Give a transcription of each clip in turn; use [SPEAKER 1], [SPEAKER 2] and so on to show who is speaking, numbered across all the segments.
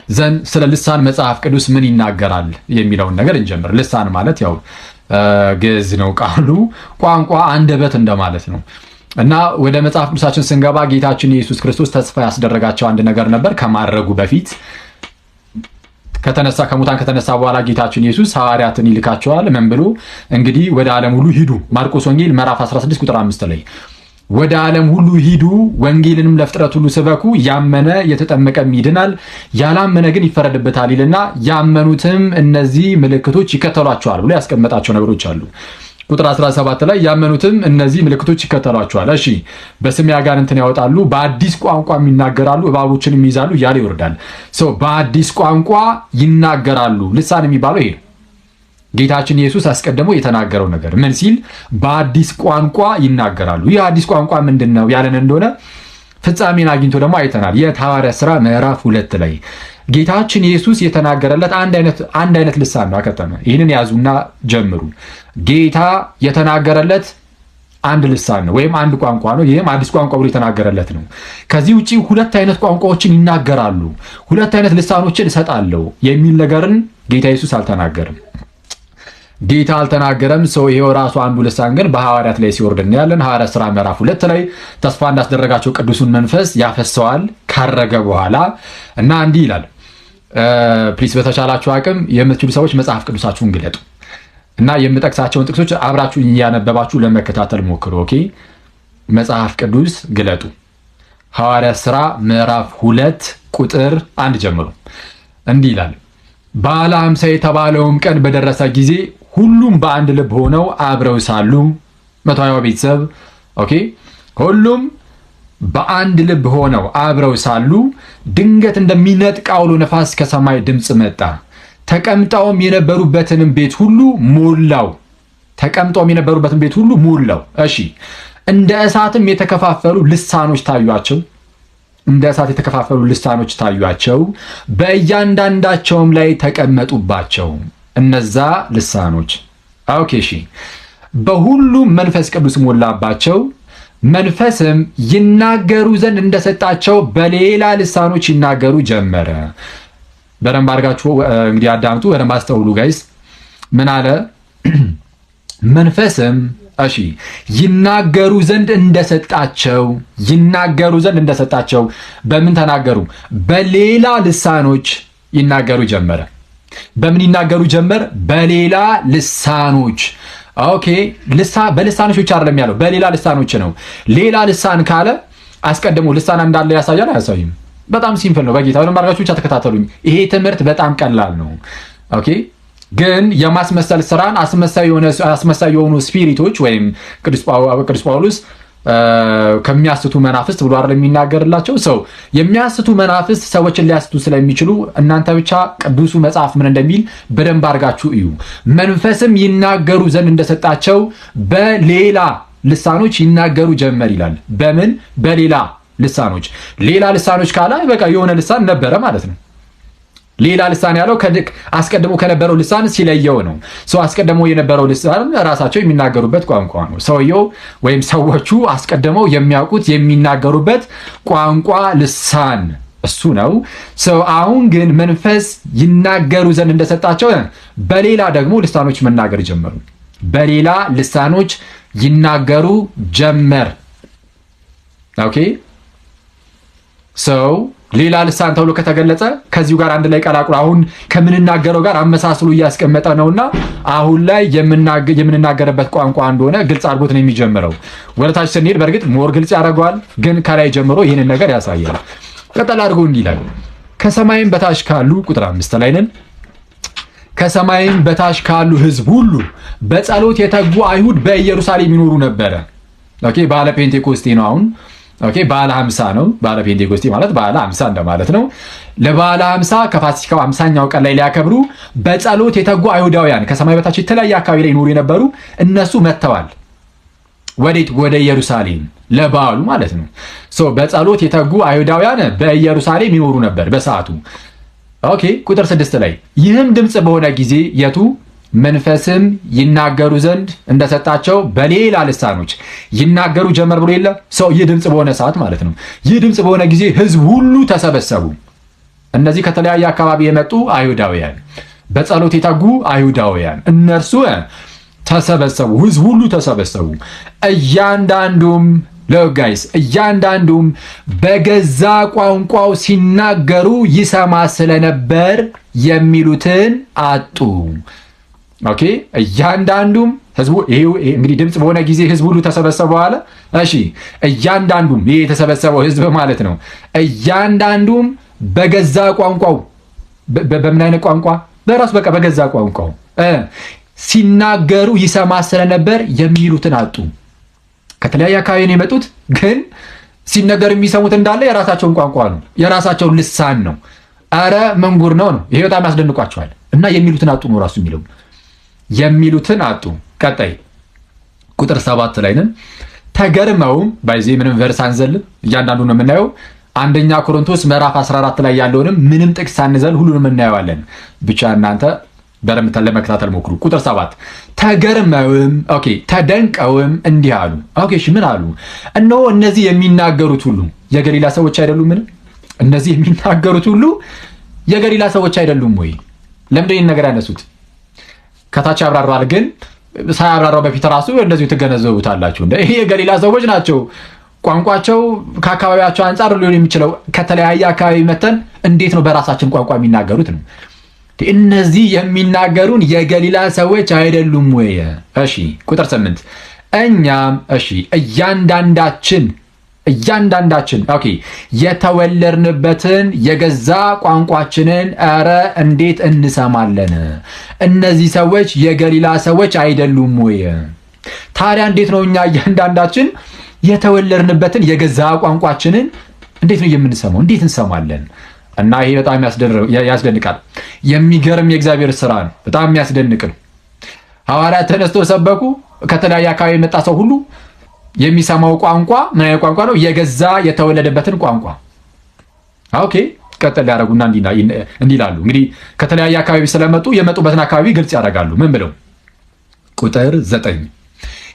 [SPEAKER 1] ዘንድ ስለ ልሳን መጽሐፍ ቅዱስ ምን ይናገራል የሚለውን ነገር እንጀምር። ልሳን ማለት ያው ግዕዝ ነው ቃሉ፣ ቋንቋ፣ አንደበት እንደማለት ነው። እና ወደ መጽሐፍ ቅዱሳችን ስንገባ ጌታችን ኢየሱስ ክርስቶስ ተስፋ ያስደረጋቸው አንድ ነገር ነበር። ከማድረጉ በፊት ከሙታን ከተነሳ በኋላ ጌታችን ኢየሱስ ሐዋርያትን ይልካቸዋል። ምን ብሎ እንግዲህ ወደ ዓለም ሁሉ ሂዱ፣ ማርቆስ ወንጌል ምዕራፍ 16 ቁጥር 5 ላይ ወደ ዓለም ሁሉ ሂዱ፣ ወንጌልንም ለፍጥረት ሁሉ ስበኩ፣ ያመነ የተጠመቀም ይድናል፣ ያላመነ ግን ይፈረድበታል ይልና ያመኑትም እነዚህ ምልክቶች ይከተሏቸዋል ብሎ ያስቀመጣቸው ነገሮች አሉ። ቁጥር 17 ላይ ያመኑትም እነዚህ ምልክቶች ይከተሏቸዋል። እሺ፣ በስሜ አጋንንትን ያወጣሉ፣ በአዲስ ቋንቋ ይናገራሉ፣ እባቦችንም ይይዛሉ እያለ ይወርዳል። በአዲስ ቋንቋ ይናገራሉ። ልሳን የሚባለው ይሄ ጌታችን ኢየሱስ አስቀድሞ የተናገረው ነገር ምን ሲል በአዲስ ቋንቋ ይናገራሉ። ይህ አዲስ ቋንቋ ምንድን ነው ያለን እንደሆነ ፍጻሜን አግኝቶ ደግሞ አይተናል። የሐዋርያት ሥራ ምዕራፍ 2 ላይ ጌታችን ኢየሱስ የተናገረለት አንድ አይነት ልሳን ነው። አከተመ። ይህንን ያዙና ጀምሩ። ጌታ የተናገረለት አንድ ልሳን ነው ወይም አንድ ቋንቋ ነው። ይህም አዲስ ቋንቋ ብሎ የተናገረለት ነው። ከዚህ ውጪ ሁለት አይነት ቋንቋዎችን ይናገራሉ፣ ሁለት አይነት ልሳኖችን እሰጣለሁ የሚል ነገርን ጌታ ኢየሱስ አልተናገርም። ጌታ አልተናገረም። ይሄው ራሱ አንዱ ልሳን ግን በሐዋርያት ላይ ሲወርድ እናያለን። ሐዋርያት ሥራ ምዕራፍ 2 ላይ ተስፋ እንዳስደረጋቸው ቅዱሱን መንፈስ ያፈሰዋል ካረገ በኋላ እና እንዲህ ይላል። ፕሊስ በተቻላችሁ አቅም የምትችሉ ሰዎች መጽሐፍ ቅዱሳችሁን ግለጡ እና የምጠቅሳቸውን ጥቅሶች አብራችሁ እያነበባችሁ ለመከታተል ሞክሩ። ኦኬ፣ መጽሐፍ ቅዱስ ግለጡ። ሐዋርያት ሥራ ምዕራፍ 2 ቁጥር 1 ጀምሮ እንዲህ ይላል። በዓለ ሃምሳ የተባለውም ቀን በደረሰ ጊዜ ሁሉም በአንድ ልብ ሆነው አብረው ሳሉ 120 ቤተሰብ ኦኬ፣ ሁሉም በአንድ ልብ ሆነው አብረው ሳሉ ድንገት እንደሚነጥቅ አውሎ ነፋስ ከሰማይ ድምፅ መጣ፣ ተቀምጠውም የነበሩበትን ቤት ሁሉ ሞላው። እሺ፣ እንደ እሳትም የተከፋፈሉ ልሳኖች ታዩአቸው፣ በእያንዳንዳቸውም ላይ ተቀመጡባቸው። እነዛ ልሳኖች ኦኬ፣ እሺ፣ በሁሉም መንፈስ ቅዱስ ሞላባቸው፣ መንፈስም ይናገሩ ዘንድ እንደሰጣቸው በሌላ ልሳኖች ይናገሩ ጀመረ። በደንብ አድርጋችሁ እንግዲህ አዳምጡ፣ በደንብ አስተውሉ ጋይስ። ምን አለ? መንፈስም እሺ ይናገሩ ዘንድ እንደሰጣቸው በምን ተናገሩ? በሌላ ልሳኖች ይናገሩ ጀመረ። በምን ይናገሩ ጀመር? በሌላ ልሳኖች። ኦኬ፣ በልሳኖች ብቻ አይደለም ያለው፣ በሌላ ልሳኖች ነው። ሌላ ልሳን ካለ አስቀድሞ ልሳን እንዳለ ያሳያል አያሳይም? በጣም ሲምፕል ነው። በጌታ ወደ ማርጋችሁ ብቻ ተከታተሉኝ። ይሄ ትምህርት በጣም ቀላል ነው። ኦኬ፣ ግን የማስመሰል ስራን አስመሳይ የሆኑ ስፒሪቶች ወይም ቅዱስ ጳውሎስ ከሚያስቱ መናፍስት ብሎ አይደል የሚናገርላቸው። የሚያስቱ መናፍስት ሰዎችን ሊያስቱ ስለሚችሉ እናንተ ብቻ ቅዱሱ መጽሐፍ ምን እንደሚል በደንብ አድርጋችሁ እዩ። መንፈስም ይናገሩ ዘንድ እንደሰጣቸው በሌላ ልሳኖች ይናገሩ ጀመር ይላል። በምን? በሌላ ልሳኖች። ሌላ ልሳኖች ካለ በቃ የሆነ ልሳን ነበረ ማለት ነው። ሌላ ልሳን ያለው አስቀድሞ ከነበረው ልሳን ሲለየው ነው። አስቀድሞ የነበረው ልሳን ራሳቸው የሚናገሩበት ቋንቋ ነው። ሰውየው ወይም ሰዎቹ አስቀድመው የሚያውቁት የሚናገሩበት ቋንቋ ልሳን እሱ ነው። አሁን ግን መንፈስ ይናገሩ ዘንድ እንደሰጣቸው በሌላ ደግሞ ልሳኖች መናገር ጀመሩ። በሌላ ልሳኖች ይናገሩ ጀመር። ኦኬ፣ ሌላ ልሳን ተብሎ ከተገለጸ ከዚሁ ጋር አንድ ላይ ቀላቅሎ አሁን ከምንናገረው ጋር አመሳስሉ እያስቀመጠ ነውና አሁን ላይ የምንናገርበት ቋንቋ እንደሆነ ግልጽ አድርጎት ነው የሚጀምረው። ወደታች ስንሄድ በእርግጥ ሞር ግልጽ ያደርገዋል፣ ግን ከላይ ጀምሮ ይህንን ነገር ያሳያል። ቀጠል አድርጎ እንዲህ ይላል። ከሰማይም በታች ካሉ ቁጥር 5 ላይ ነን። ከሰማይም በታች ካሉ ሕዝብ ሁሉ በጸሎት የተጉ አይሁድ በኢየሩሳሌም ይኖሩ ነበረ። ኦኬ፣ ባለ ፔንቴኮስቴ ነው አሁን። ኦኬ፣ ባለ 50 ነው። ባለ ፔንቴኮስቴ ማለት ባለ 50 እንደማለት ነው። ለባለ 50 ከፋሲካው 50ኛው ቀን ላይ ሊያከብሩ በጸሎት የተጉ አይሁዳውያን ከሰማይ በታች የተለያየ አካባቢ ላይ ይኖሩ የነበሩ እነሱ መጥተዋል። ወዴት? ወደ ኢየሩሳሌም ለበዓሉ ማለት ነው። በጸሎት የተጉ አይሁዳውያን በኢየሩሳሌም ይኖሩ ነበር በሰዓቱ። ኦኬ፣ ቁጥር 6 ላይ ይህም ድምፅ በሆነ ጊዜ የቱ? መንፈስም ይናገሩ ዘንድ እንደሰጣቸው በሌላ ልሳኖች ይናገሩ ጀመር ብሎ የለ። ይህ ድምፅ በሆነ ሰዓት ማለት ነው። ይህ ድምፅ በሆነ ጊዜ ሕዝብ ሁሉ ተሰበሰቡ። እነዚህ ከተለያየ አካባቢ የመጡ አይሁዳውያን፣ በጸሎት የተጉ አይሁዳውያን እነርሱ ተሰበሰቡ። ህዝብ ሁሉ ተሰበሰቡ። እያንዳንዱም ለጋይስ እያንዳንዱም በገዛ ቋንቋው ሲናገሩ ይሰማ ስለነበር የሚሉትን አጡ። ኦኬ እያንዳንዱም ህዝቡ ይሄ እንግዲህ ድምጽ በሆነ ጊዜ ህዝብ ሁሉ ተሰበሰበ አለ። እሺ እያንዳንዱም ይሄ የተሰበሰበው ህዝብ ማለት ነው። እያንዳንዱም በገዛ ቋንቋው በምን አይነት ቋንቋ? በራሱ በቃ በገዛ ቋንቋው ሲናገሩ ይሰማ ስለነበር የሚሉትን አጡ። ከተለያየ አካባቢ ነው የመጡት፣ ግን ሲነገር የሚሰሙት እንዳለ የራሳቸውን ቋንቋ ነው፣ የራሳቸውን ልሳን ነው። አረ መንጉር ነው። ይሄ በጣም ያስደንቋቸዋል። እና የሚሉትን አጡ ነው ራሱ የሚለው የሚሉትን አጡ። ቀጣይ ቁጥር 7 ላይ ነን። ተገርመውም ባይዜ ምንም ቨርስ አንዘል እያንዳንዱ ነው የምናየው። አንደኛ ቆሮንቶስ ምዕራፍ 14 ላይ ያለውንም ምንም ጥቅስ ሳንዘል ሁሉንም እናየዋለን። ብቻ እናንተ በረምታ ለመከታተል ሞክሩ። ቁጥር 7 ተገርመውም ተደንቀውም እንዲህ አሉ። እሺ ምን አሉ? እነሆ እነዚህ የሚናገሩት ሁሉ የገሊላ ሰዎች አይደሉም? ምን እነዚህ የሚናገሩት ሁሉ የገሊላ ሰዎች አይደሉም ወይ? ለምንድን ነው ነገር ያነሱት? ከታች ያብራራል፣ ግን ሳያብራራው በፊት ራሱ እንደዚሁ ትገነዘቡታላችሁ። ይሄ የገሊላ ሰዎች ናቸው። ቋንቋቸው ከአካባቢያቸው አንጻር ሊሆን የሚችለው ከተለያየ አካባቢ መተን እንዴት ነው በራሳችን ቋንቋ የሚናገሩት ነው። እነዚህ የሚናገሩን የገሊላ ሰዎች አይደሉም ወይ? እሺ ቁጥር 8 እኛም እያንዳንዳችን የተወለድንበትን የገዛ ቋንቋችንን ኧረ እንዴት እንሰማለን? እነዚህ ሰዎች የገሊላ ሰዎች አይደሉም ወይ? ታዲያ እንዴት ነው እኛ እያንዳንዳችን የተወለድንበትን የገዛ ቋንቋችንን እንዴት ነው የምንሰማው? እንዴት እንሰማለን? እና ይሄ በጣም ያስደንቃል። የሚገርም የእግዚአብሔር ስራ ነው። በጣም የሚያስደንቅ ነው። ሐዋርያት ተነስተው ሰበኩ። ከተለያየ አካባቢ የመጣ ሰው ሁሉ የሚሰማው ቋንቋ ምን አይነት ቋንቋ ነው? የገዛ የተወለደበትን ቋንቋ። ቀጥል ያደረጉና እንዲህ ይላሉ። እንግዲህ ከተለያየ አካባቢ ስለመጡ የመጡበትን አካባቢ ግልጽ ያደርጋሉ። ምን ብለው? ቁጥር 9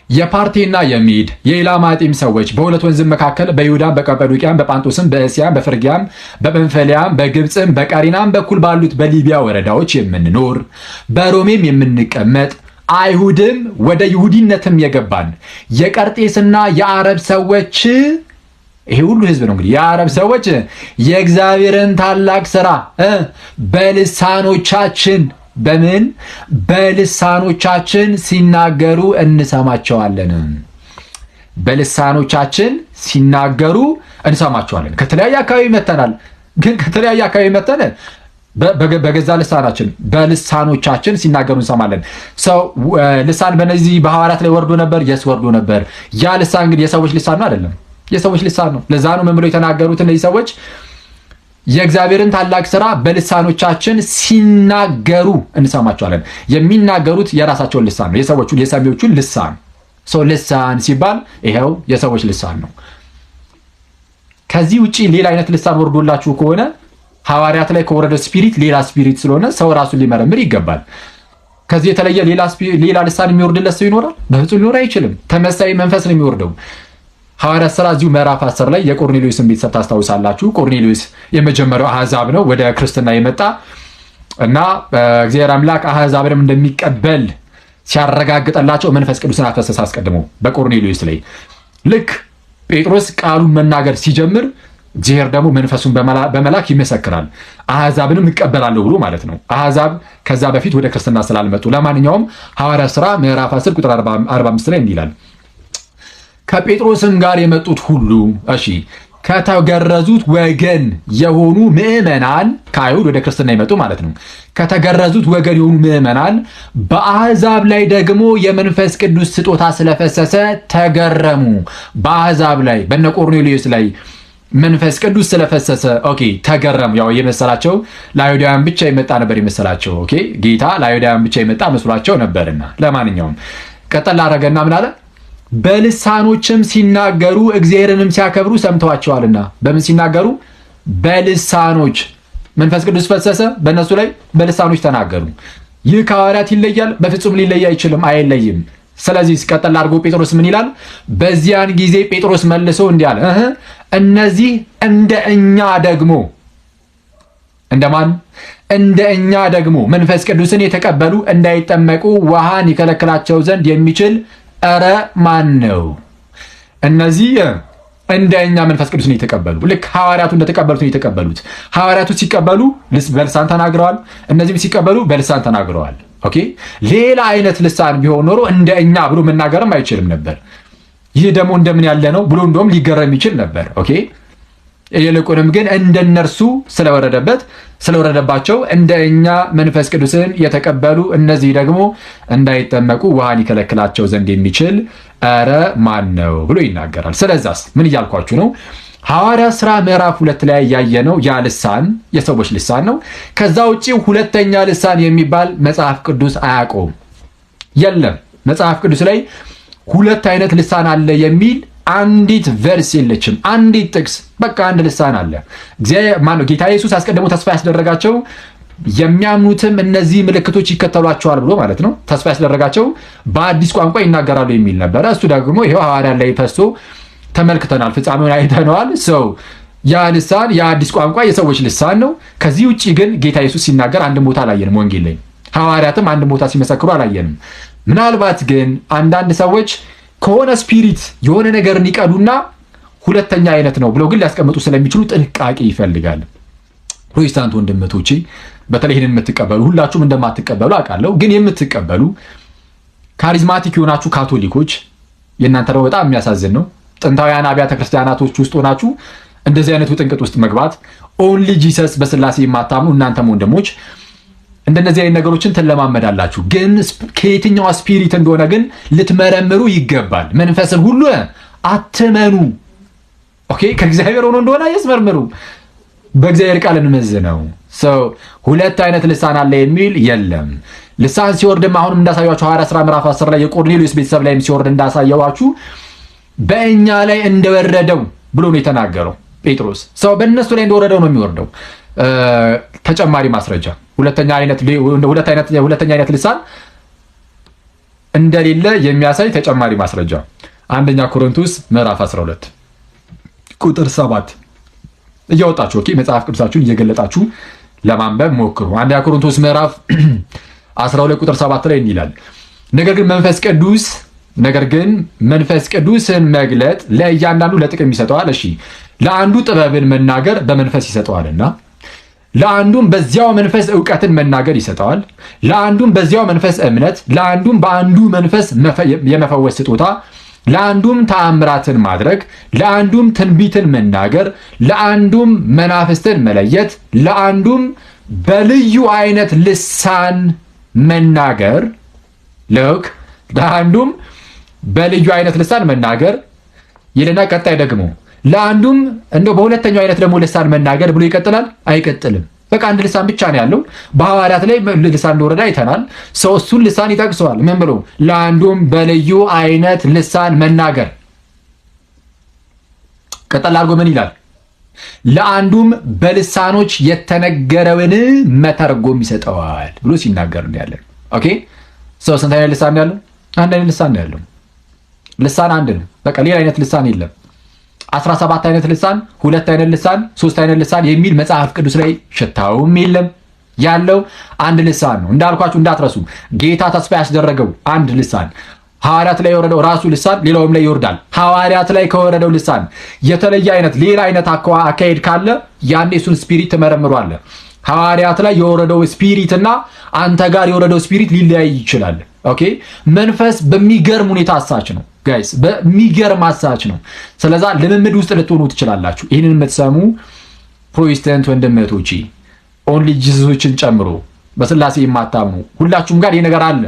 [SPEAKER 1] የፓርቴና የሚድ የኢላማጢም ሰዎች በሁለት ወንዝም መካከል በይሁዳም በቀጰዶቅያም በጳንጦስም በእስያም በፍርግያም በጵንፍልያም በግብፅም በቀሪናም በኩል ባሉት በሊቢያ ወረዳዎች የምንኖር በሮሜም የምንቀመጥ አይሁድም ወደ ይሁዲነትም የገባን የቀርጤስና የአረብ ሰዎች፣ ይሄ ሁሉ ህዝብ ነው እንግዲህ የአረብ ሰዎች የእግዚአብሔርን ታላቅ ስራ በልሳኖቻችን በልሳኖቻችን ሲናገሩ እንሰማቸዋለን። በልሳኖቻችን ሲናገሩ እንሰማቸዋለን። ከተለያየ አካባቢ መተናል፣ ግን ከተለያየ አካባቢ መተን በገዛ ልሳናችን በልሳኖቻችን ሲናገሩ እንሰማለን። ሰው ልሳን በነዚህ በሐዋርያት ላይ ወርዶ ነበር። ወርዶ ነበር። ያ ልሳን እንግዲህ የሰዎች ልሳን ነው አይደለም፣ የሰዎች ልሳን ነው። ለዛ ነው ምን ብለው የተናገሩት እነዚህ ሰዎች የእግዚአብሔርን ታላቅ ስራ በልሳኖቻችን ሲናገሩ እንሰማቸዋለን። የሚናገሩት የራሳቸውን ልሳን ነው፣ የሰሚዎቹን ልሳን። ሰው ልሳን ሲባል ይሄው የሰዎች ልሳን ነው። ከዚህ ውጪ ሌላ አይነት ልሳን ወርዶላችሁ ከሆነ ሐዋርያት ላይ ከወረደ ስፒሪት ሌላ ስፒሪት ስለሆነ ሰው ራሱን ሊመረምር ይገባል። ከዚህ የተለየ ሌላ ልሳን የሚወርድለት ሰው ይኖራል? በፍጹም ሊኖር አይችልም። ተመሳይ መንፈስ ነው የሚወርደው። ሐዋርያት ሥራ እዚሁ ምዕራፍ 10 ላይ የቆርኔሌዎስን ቤተሰብ ታስታውሳላችሁ። ቆርኔሌዎስ የመጀመሪያው አሕዛብ ነው ወደ ክርስትና የመጣ እና እግዚአብሔር አምላክ አሕዛብንም እንደሚቀበል ሲያረጋግጠላቸው መንፈስ ቅዱስን አፈሰሰ አስቀድሞ በቆርኔሌዎስ ላይ። ልክ ጴጥሮስ ቃሉን መናገር ሲጀምር እግዚአብሔር ደግሞ መንፈሱን በመላክ ይመሰክራል። አሕዛብንም እቀበላለሁ ብሎ ማለት ነው። አሕዛብ ከዛ በፊት ወደ ክርስትና ስላልመጡ። ለማንኛውም ሐዋርያት ሥራ ምዕራፍ 10 ቁጥር 45 ላይ እንዲህ ይላል ከጴጥሮስም ጋር የመጡት ሁሉ ከተገረዙት ወገን የሆኑ ምዕመናን፣ ከአይሁድ ወደ ክርስትና የመጡ ማለት ነው። ከተገረዙት ወገን የሆኑ ምዕመናን በአሕዛብ ላይ ደግሞ የመንፈስ ቅዱስ ስጦታ ስለፈሰሰ ተገረሙ። በአሕዛብ ላይ በነ ቆርኔሌዎስ ላይ መንፈስ ቅዱስ ስለፈሰሰ ተገረሙ። ያው የመሰላቸው ለአይሁዳውያን ብቻ የመጣ ነበር የመሰላቸው። ጌታ ለአይሁዳውያን ብቻ የመጣ መስሏቸው ነበርና። ለማንኛውም ቀጠል አደረገና ምን አለ? በልሳኖችም ሲናገሩ እግዚአብሔርንም ሲያከብሩ ሰምተዋቸዋልና። በምን ሲናገሩ? በልሳኖች መንፈስ ቅዱስ ፈሰሰ በእነሱ ላይ፣ በልሳኖች ተናገሩ። ይህ ከሐዋርያት ይለያል? በፍጹም ሊለይ አይችልም፣ አይለይም። ስለዚህ ሲቀጥል አድርጎ ጴጥሮስ ምን ይላል? በዚያን ጊዜ ጴጥሮስ መልሶ እንዲህ አለ፣ እነዚህ እንደ እኛ እንደማን? እንደ እኛ ደግሞ መንፈስ ቅዱስን የተቀበሉ እንዳይጠመቁ ውሃን ይከለክላቸው ዘንድ የሚችል ኧረ ማን ነው? እነዚህ እንደ እኛ መንፈስ ቅዱስን የተቀበሉ ልክ ሐዋርያቱ እንደተቀበሉት ነው የተቀበሉት። ሐዋርያቱ ሲቀበሉ በልሳን ተናግረዋል፣ እነዚህም ሲቀበሉ በልሳን ተናግረዋል። ኦኬ። ሌላ አይነት ልሳን ቢሆን ኖሮ እንደ እኛ ብሎ መናገርም አይችልም ነበር። ይህ ደግሞ እንደምን ያለ ነው ብሎ እንደውም ሊገረም ይችል ነበር። ኦኬ። ይልቁንም ግን እንደነርሱ ስለወረደባቸው እንደ እኛ መንፈስ ቅዱስን የተቀበሉ እነዚህ ደግሞ እንዳይጠመቁ ውሃን ይከለክላቸው ዘንድ የሚችል ኧረ ማን ነው ብሎ ይናገራል። ስለዛስ ምን እያልኳችሁ ነው? ሐዋርያት ሥራ ምዕራፍ 2 ላይ ያየነው ያ ልሳን የሰዎች ልሳን ነው። ከዛ ውጪ ሁለተኛ ልሳን የሚባል መጽሐፍ ቅዱስ አያውቀውም። የለም መጽሐፍ ቅዱስ ላይ ሁለት አይነት ልሳን አለ የሚል አንዲት ቨርስ የለችም። አንዲት ጥቅስ በቃ አንድ ልሳን አለ። ጌታ ኢየሱስ አስቀድሞ ተስፋ ያስደረጋቸው የሚያምኑትም እነዚህ ምልክቶች ይከተሏቸዋል ብሎ ማለት ነው። ተስፋ ያስደረጋቸው በአዲስ ቋንቋ ይናገራሉ የሚል ነበረ። እሱ ደግሞ ይሄው ሐዋርያት ላይ ፈሶ ተመልክተናል፣ ፍጻሜውን አይተነዋል። ሰው ያ ልሳን የአዲስ ቋንቋ የሰዎች ልሳን ነው። ከዚህ ውጪ ግን ጌታ ኢየሱስ ሲናገር አንድ ቦታ አላየንም። ወንጌል ላይ ሐዋርያትም አንድ ቦታ ሲመሰክሩ አላየንም። ምናልባት ግን አንዳንድ ሰዎች ከሆነ ስፒሪት የሆነ ነገርን ይቀዱና ሁለተኛ አይነት ነው ብለው ግን ሊያስቀምጡ ስለሚችሉ ጥንቃቄ ይፈልጋል። ፕሮቴስታንት ወንድሞቼ በተለይ ይህንን የምትቀበሉ ሁላችሁም እንደማትቀበሉ አውቃለሁ፣ ግን የምትቀበሉ ካሪዝማቲክ የሆናችሁ ካቶሊኮች የእናንተ ነው በጣም የሚያሳዝን ነው። ጥንታውያን አብያተ ክርስቲያናቶች ውስጥ ሆናችሁ እንደዚህ አይነቱ ጥንቅጥ ውስጥ መግባት፣ ኦንሊ ጂሰስ በስላሴ የማታምኑ እናንተም ወንድሞች እንደነዚህ አይነት ነገሮችን ትለማመዳላችሁ። ግን ከየትኛው ስፒሪት እንደሆነ ግን ልትመረምሩ ይገባል። መንፈስን ሁሉ አትመኑ። ኦኬ፣ ከእግዚአብሔር ሆኖ እንደሆነ ያስመርምሩ። በእግዚአብሔር ቃል እንመዝነው። ሁለት አይነት ልሳን አለ የሚል የለም። ልሳን ሲወርድም አሁንም እንዳሳያችሁ ሐዋርያት ሥራ ምዕራፍ 10 ላይ የቆርኔሌዎስ ቤተሰብ ላይም ሲወርድ እንዳሳየዋችሁ በእኛ ላይ እንደወረደው ብሎ ነው የተናገረው ጴጥሮስ። በእነሱ ላይ እንደወረደው ነው የሚወርደው። ተጨማሪ ማስረጃ ሁለተኛ አይነት ልሳን እንደሌለ የሚያሳይ ተጨማሪ ማስረጃ አንደኛ ቆሮንቶስ ምዕራፍ 12 ቁጥር 7 እያወጣችሁ መጽሐፍ ቅዱሳችሁን እየገለጣችሁ ለማንበብ ሞክሩ። አንደኛ ቆሮንቶስ ምዕራፍ 12 ቁጥር 7 ላይ ይላል፣ ነገር ግን መንፈስ ቅዱስን መግለጥ ለእያንዳንዱ ለጥቅም ይሰጠዋል። እሺ፣ ለአንዱ ጥበብን መናገር በመንፈስ ይሰጠዋልና፣ ለአንዱም በዚያው መንፈስ ዕውቀትን መናገር ይሰጠዋል፣ ለአንዱም በዚያው መንፈስ እምነት፣ ለአንዱም በአንዱ መንፈስ የመፈወስ ስጦታ፣ ለአንዱም ተአምራትን ማድረግ፣ ለአንዱም ትንቢትን መናገር፣ ለአንዱም መናፍስትን መለየት፣ ለአንዱም በልዩ አይነት ልሳን መናገር። ለአንዱም በልዩ አይነት ልሳን መናገር ይልና ቀጣይ ደግሞ ለአንዱም እንደው በሁለተኛው አይነት ደግሞ ልሳን መናገር ብሎ ይቀጥላል። አይቀጥልም። በቃ አንድ ልሳን ብቻ ነው ያለው። በሐዋርያት ላይ ልሳን እንደወረደ አይተናል። እሱን ልሳን ይጠቅሰዋል። ምን ብሎ? ለአንዱም በልዩ አይነት ልሳን መናገር። ቀጠል አድርጎ ምን ይላል? ለአንዱም በልሳኖች የተነገረውን መተርጎም ይሰጠዋል ብሎ ሲናገር ነው ያለን። ኦኬ፣ ስንት አይነት ልሳን ያለው? አንድ አይነት ልሳን ነው ያለው። ልሳን አንድ ነው። በቃ ሌላ አይነት ልሳን የለም። 17 አይነት ልሳን፣ 2 አይነት ልሳን፣ 3 አይነት ልሳን የሚል መጽሐፍ ቅዱስ ላይ ሽታውም የለም። ያለው አንድ ልሳን ነው። እንዳልኳችሁ እንዳትረሱ። ጌታ ተስፋ ያስደረገው አንድ ልሳን፣ ሐዋርያት ላይ የወረደው ራሱ ልሳን ሌላውም ላይ ይወርዳል። ሐዋርያት ላይ ከወረደው ልሳን የተለየ አይነት ሌላ አይነት አካሄድ ካለ ያኔ እሱን ስፒሪት ትመረምሯለህ። ሐዋርያት ላይ የወረደው ስፒሪት እና አንተ ጋር የወረደው ስፒሪት ሊለያይ ይችላል። ኦኬ፣ መንፈስ በሚገርም ሁኔታ አሳች ነው ጋይስ፣ በሚገርም አሳች ነው። ስለዛ ልምምድ ውስጥ ልትሆኑ ትችላላችሁ። ይህንን የምትሰሙ ፕሮቴስታንት ወንድሞቼ ኦንሊ ጂሰሶችን ጨምሮ በስላሴ የማታምኑ ሁላችሁም ጋር ይህ ነገር አለ።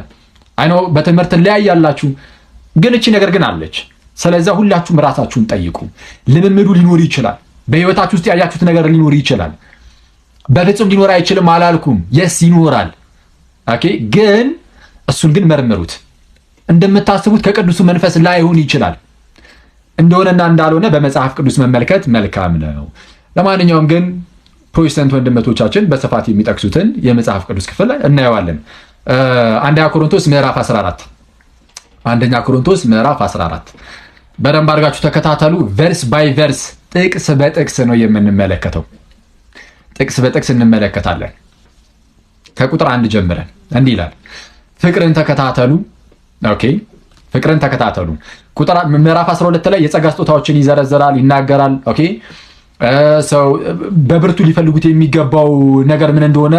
[SPEAKER 1] አይኖ በትምህርት ላይ ያላችሁ ግን እቺ ነገር ግን አለች። ስለዛ ሁላችሁም ራሳችሁን ጠይቁ። ልምምዱ ሊኖር ይችላል። በህይወታችሁ ውስጥ ያያችሁት ነገር ሊኖር ይችላል። በፍጹም ሊኖር አይችልም አላልኩም። የስ ይኖራል። ኦኬ፣ ግን እሱን ግን መርምሩት። እንደምታስቡት ከቅዱሱ መንፈስ ላይሆን ይችላል። እንደሆነና እንዳልሆነ በመጽሐፍ ቅዱስ መመልከት መልካም ነው። ለማንኛውም ግን ፕሮቴስታንት ወንድሞቻችን በስፋት የሚጠቅሱትን የመጽሐፍ ቅዱስ ክፍል እናየዋለን። አንደኛ ቆሮንቶስ ምዕራፍ 14 አንደኛ ቆሮንቶስ ምዕራፍ 14 በደንብ አድርጋችሁ ተከታተሉ። ቨርስ ባይ ቨርስ ጥቅስ በጥቅስ ነው የምንመለከተው። ጥቅስ በጥቅስ እንመለከታለን። ከቁጥር 1 ጀምረን እንዲህ ይላል፣ ፍቅርን ተከታተሉ። ኦኬ ፍቅርን ተከታተሉ። ቁጥር ምዕራፍ 12 ላይ የጸጋ ስጦታዎችን ይዘረዝራል፣ ይናገራል። ኦኬ ሰው በብርቱ ሊፈልጉት የሚገባው ነገር ምን እንደሆነ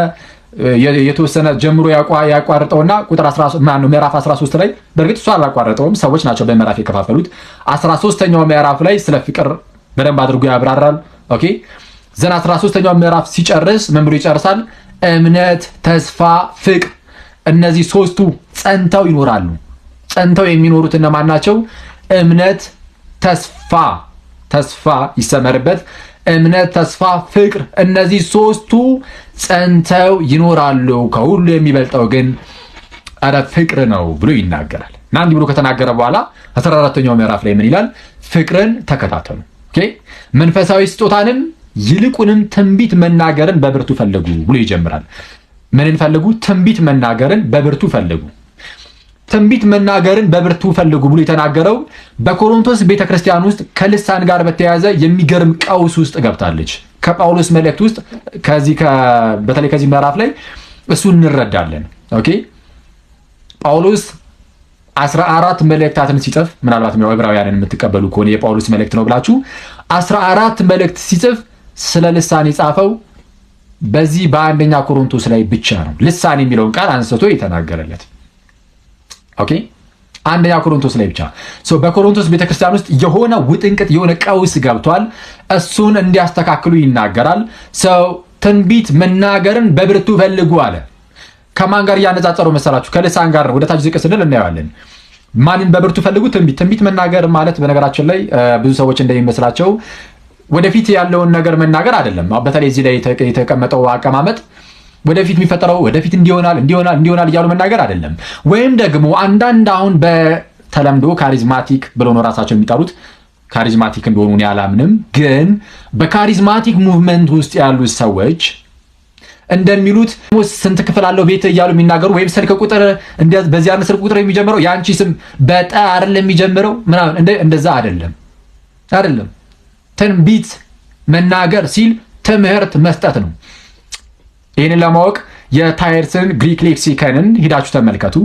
[SPEAKER 1] የተወሰነ ጀምሮ ያቋርጠውና ቁጥር 13 ምዕራፍ 13 ላይ በእርግጥ እሱ አላቋረጠውም፣ ሰዎች ናቸው በምዕራፍ የከፋፈሉት። 13ኛው ምዕራፍ ላይ ስለ ፍቅር በደንብ አድርጎ ያብራራል። ኦኬ ዘና 13ኛው ምዕራፍ ሲጨርስ ምን ብሎ ይጨርሳል? እምነት፣ ተስፋ፣ ፍቅር እነዚህ ሶስቱ ጸንተው ይኖራሉ። ጸንተው የሚኖሩት እነማን ናቸው? እምነት፣ ተስፋ ይሰመርበት። እምነት፣ ተስፋ፣ ፍቅር እነዚህ ሶስቱ ጸንተው ይኖራሉ። ከሁሉ የሚበልጠው ግን ፍቅር ነው ብሎ ይናገራል። እና እንዲህ ብሎ ከተናገረ በኋላ 14ኛው ምዕራፍ ላይ ምን ይላል? ፍቅርን ተከታተሉ። ኦኬ መንፈሳዊ ስጦታንም ይልቁንም ትንቢት መናገርን በብርቱ ፈልጉ ብሎ ይጀምራል። ምንን ፈልጉ? ትንቢት መናገርን በብርቱ ፈልጉ። ትንቢት መናገርን በብርቱ ፈልጉ ብሎ የተናገረው በኮሮንቶስ ቤተክርስቲያን ውስጥ ከልሳን ጋር በተያያዘ የሚገርም ቀውስ ውስጥ ገብታለች። ከጳውሎስ መልእክት ውስጥ በተለይ ከዚህ ምዕራፍ ላይ እሱ እንረዳለን። ኦኬ ጳውሎስ 14 መልእክታትን ሲጽፍ ምናልባት ዕብራውያንን የምትቀበሉ ከሆነ የጳውሎስ መልእክት ነው ብላችሁ 14 መልእክት ሲጽፍ ስለ ልሳን የጻፈው በዚህ በአንደኛ ኮሮንቶስ ላይ ብቻ ነው። ልሳን የሚለውን ቃል አንስቶ የተናገረለት ኦኬ አንደኛ ኮሮንቶስ ላይ ብቻ። በኮሮንቶስ ቤተክርስቲያን ውስጥ የሆነ ውጥንቅጥ የሆነ ቀውስ ገብቷል። እሱን እንዲያስተካክሉ ይናገራል። ትንቢት መናገርን በብርቱ ፈልጉ አለ። ከማን ጋር እያነጻጸረው መሰላችሁ? ከልሳን ጋር ወደ ታች ዝቅ ስንል እናየዋለን። ማንን በብርቱ ፈልጉ? ትንቢት መናገር ማለት በነገራችን ላይ ብዙ ሰዎች እንደሚመስላቸው ወደፊት ያለውን ነገር መናገር አይደለም። በተለይ እዚህ ላይ የተቀመጠው አቀማመጥ ወደፊት የሚፈጠረው ወደፊት እንዲሆናል እያሉ መናገር አይደለም። ወይም ደግሞ አንዳንድ አሁን በተለምዶ ካሪዝማቲክ ብለው ነው ራሳቸው የሚጠሩት። ካሪዝማቲክ እንደሆኑ እኔ አላምንም፣ ግን በካሪዝማቲክ ሙቭመንት ውስጥ ያሉ ሰዎች እንደሚሉት ስንት ክፍል አለው ቤት እያሉ የሚናገሩ ወይም ስልክ ቁጥር በዚህ አይነት ስልክ ቁጥር የሚጀምረው ያንቺ ስም በጣ አይደለም የሚጀምረው ምናምን እንደዛ አይደለም። ትንቢት መናገር ሲል ትምህርት መስጠት ነው። ይህንን ለማወቅ የታየርስን ግሪክ ሌክሲከንን ሂዳችሁ ተመልከቱ።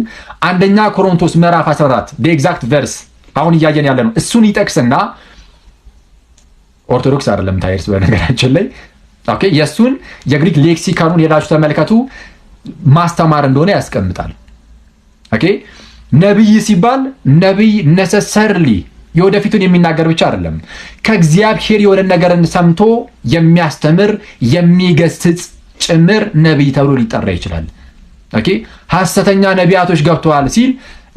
[SPEAKER 1] አንደኛ ኮሮንቶስ ምዕራፍ 14 በኤግዛክት ቨርስ አሁን እያየን ያለ ነው። እሱን ይጠቅስና ኦርቶዶክስ አይደለም ታየርስ በነገራችን ላይ ኦኬ የሱን የግሪክ ሌክሲከኑን ሄዳችሁ ተመልከቱ። ማስተማር እንደሆነ ያስቀምጣል። ኦኬ ነብይ ሲባል ነብይ ነሰሰርሊ የወደፊቱን የሚናገር ብቻ አይደለም። ከእግዚአብሔር የሆነ ነገርን ሰምቶ የሚያስተምር የሚገስጽ ጭምር ነብይ ተብሎ ሊጠራ ይችላል። ኦኬ ሐሰተኛ ነቢያቶች ገብተዋል ሲል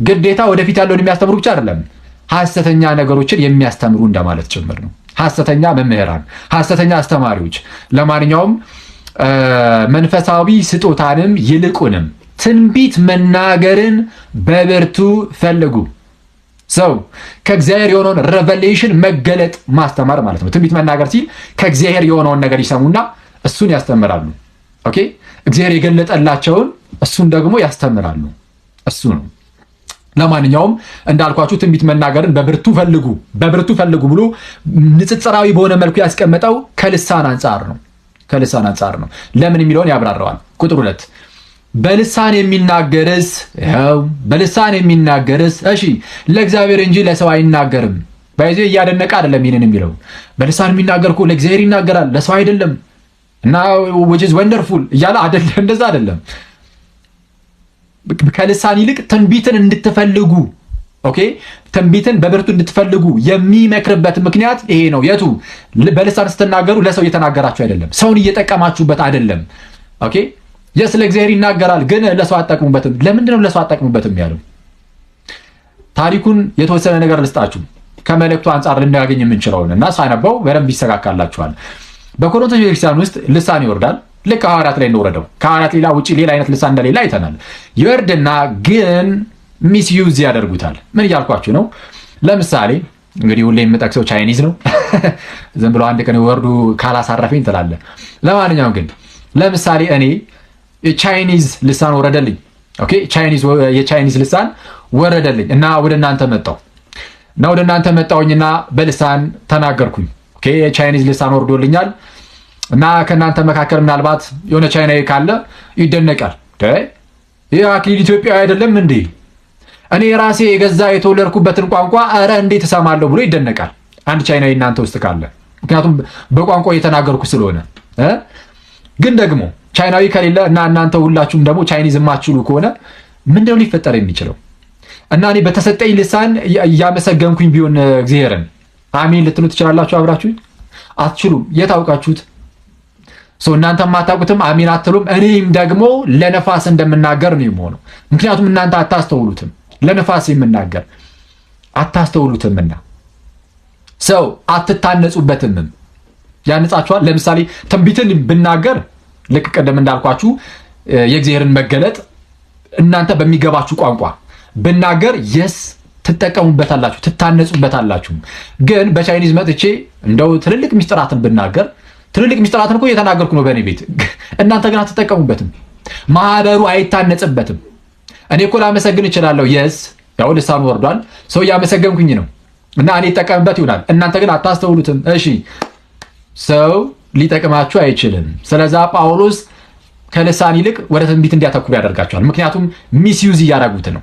[SPEAKER 1] ግዴታ ወደፊት ያለውን የሚያስተምሩ ብቻ አይደለም፣ ሐሰተኛ ነገሮችን የሚያስተምሩ እንደማለት ጭምር ነው። ሐሰተኛ መምህራን፣ ሐሰተኛ አስተማሪዎች። ለማንኛውም መንፈሳዊ ስጦታንም ይልቁንም ትንቢት መናገርን በብርቱ ፈልጉ። ከእግዚአብሔር የሆነውን ሬቨሌሽን መገለጥ ማስተማር ማለት ነው። ትንቢት መናገር ሲል ከእግዚአብሔር የሆነውን ነገር ይሰሙና እሱን ያስተምራሉ። ኦኬ እግዚአብሔር የገለጠላቸውን እሱን ደግሞ ያስተምራሉ። እሱ ነው። ለማንኛውም እንዳልኳችሁ ትንቢት መናገርን በብርቱ ፈልጉ ብሎ ንጽጽራዊ በሆነ መልኩ ያስቀመጠው ከልሳን አንጻር ነው። ለምን የሚለውን ያብራራዋል። ቁጥር 2 በልሳን የሚናገርስ እሺ ለእግዚአብሔር እንጂ ለሰው አይናገርም። ባይዜ እያደነቀ አይደለም ይሄንን የሚለው። በልሳን የሚናገር እኮ ለእግዚአብሔር ይናገራል ለሰው አይደለም እና which is wonderful እያለ አይደለም። እንደዛ አይደለም። ከልሳን ይልቅ ትንቢትን እንድትፈልጉ ኦኬ ትንቢትን በብርቱ እንድትፈልጉ የሚመክርበት ምክንያት ይሄ ነው። የቱ በልሳን ስትናገሩ ለሰው እየተናገራችሁ አይደለም፣ ሰውን እየጠቀማችሁበት አይደለም። ኦኬ ስለ እግዚአብሔር ይናገራል ግን ለሰው አጠቅሙበትም። ለምንድነው ለሰው አጠቅሙበትም ያለው? ታሪኩን የተወሰነ ነገር ልስጣችሁ ከመልእክቱ አንጻር ልናገኝ የምንችለውን እና ሳነበው በደንብ ይሰካካላችኋል። በኮሮንቶስ ቤተክርስቲያን ውስጥ ልሳን ይወርዳል። ልክ ሐዋርያት ላይ እንደወረደው ከሐዋርያት ሌላ ውጪ ሌላ አይነት ልሳን እንደሌላ አይተናል። ይወርድና ግን ሚስዩዝ ያደርጉታል። ምን እያልኳችሁ ነው? ለምሳሌ እንግዲህ ሁሌ የምጠቅሰው ቻይኒዝ ነው። ዝም ብሎ አንድ ቀን ወርዱ ካላሳረፈኝ ትላለህ። ለማንኛውም ግን ለምሳሌ እኔ የቻይኒዝ ልሳን ወረደልኝ። ኦኬ የቻይኒዝ ልሳን ወረደልኝ እና ወደ እናንተ መጣሁኝና በልሳን ተናገርኩኝ። ኦኬ የቻይኒዝ ልሳን ወርዶልኛል። እና ከእናንተ መካከል ምናልባት የሆነ ቻይናዊ ካለ ይደነቃል። ይህ አክሊል ኢትዮጵያዊ አይደለም እንዴ? እኔ ራሴ የገዛ የተወለድኩበትን ቋንቋ እረ እንዴት እሰማለሁ ብሎ ይደነቃል። አንድ ቻይናዊ እናንተ ውስጥ ካለ፣ ምክንያቱም በቋንቋ እየተናገርኩ ስለሆነ። ግን ደግሞ ቻይናዊ ከሌለ እና እናንተ ሁላችሁም ደግሞ ቻይኒዝ የማትችሉ ከሆነ ምንድነው ሊፈጠር የሚችለው? እና እኔ በተሰጠኝ ልሳን እያመሰገንኩኝ ቢሆን እግዚአብሔርን አሜን ልትሉ ትችላላችሁ? አብራችሁ አትችሉም። የታውቃችሁት ሰው እናንተ የማታውቁትም አሜን አትሉም። እኔም ደግሞ ለነፋስ እንደምናገር ነው የሚሆነው። ምክንያቱም እናንተ አታስተውሉትም። ለነፋስ የምናገር አታስተውሉትምና ሰው አትታነጹበትም። ያንጻችኋል። ለምሳሌ ትንቢትን ብናገር ልክ ቀደም እንዳልኳችሁ የእግዚአብሔርን መገለጥ እናንተ በሚገባችሁ ቋንቋ ብናገር የስ ትጠቀሙበታላችሁ፣ ትታነጹበታላችሁ። ግን በቻይኒዝ መጥቼ እንደው ትልልቅ ሚስጥራትን ብናገር ትልልቅ ሚስጥራትን እኮ እየተናገርኩ ነው በእኔ ቤት፣ እናንተ ግን አትጠቀሙበትም። ማህበሩ አይታነጽበትም። እኔ እኮ ላመሰግን እችላለሁ። የስ ያው ልሳኑ ወርዷል፣ ሰው እያመሰገንኩኝ ነው እና እኔ እጠቀምበት ይሆናል። እናንተ ግን አታስተውሉትም። እሺ ሰው ሊጠቅማችሁ አይችልም። ስለዛ ጳውሎስ ከልሳን ይልቅ ወደ ትንቢት እንዲያተኩሩ ያደርጋቸዋል። ምክንያቱም ሚስዩዝ እያደረጉት ነው፣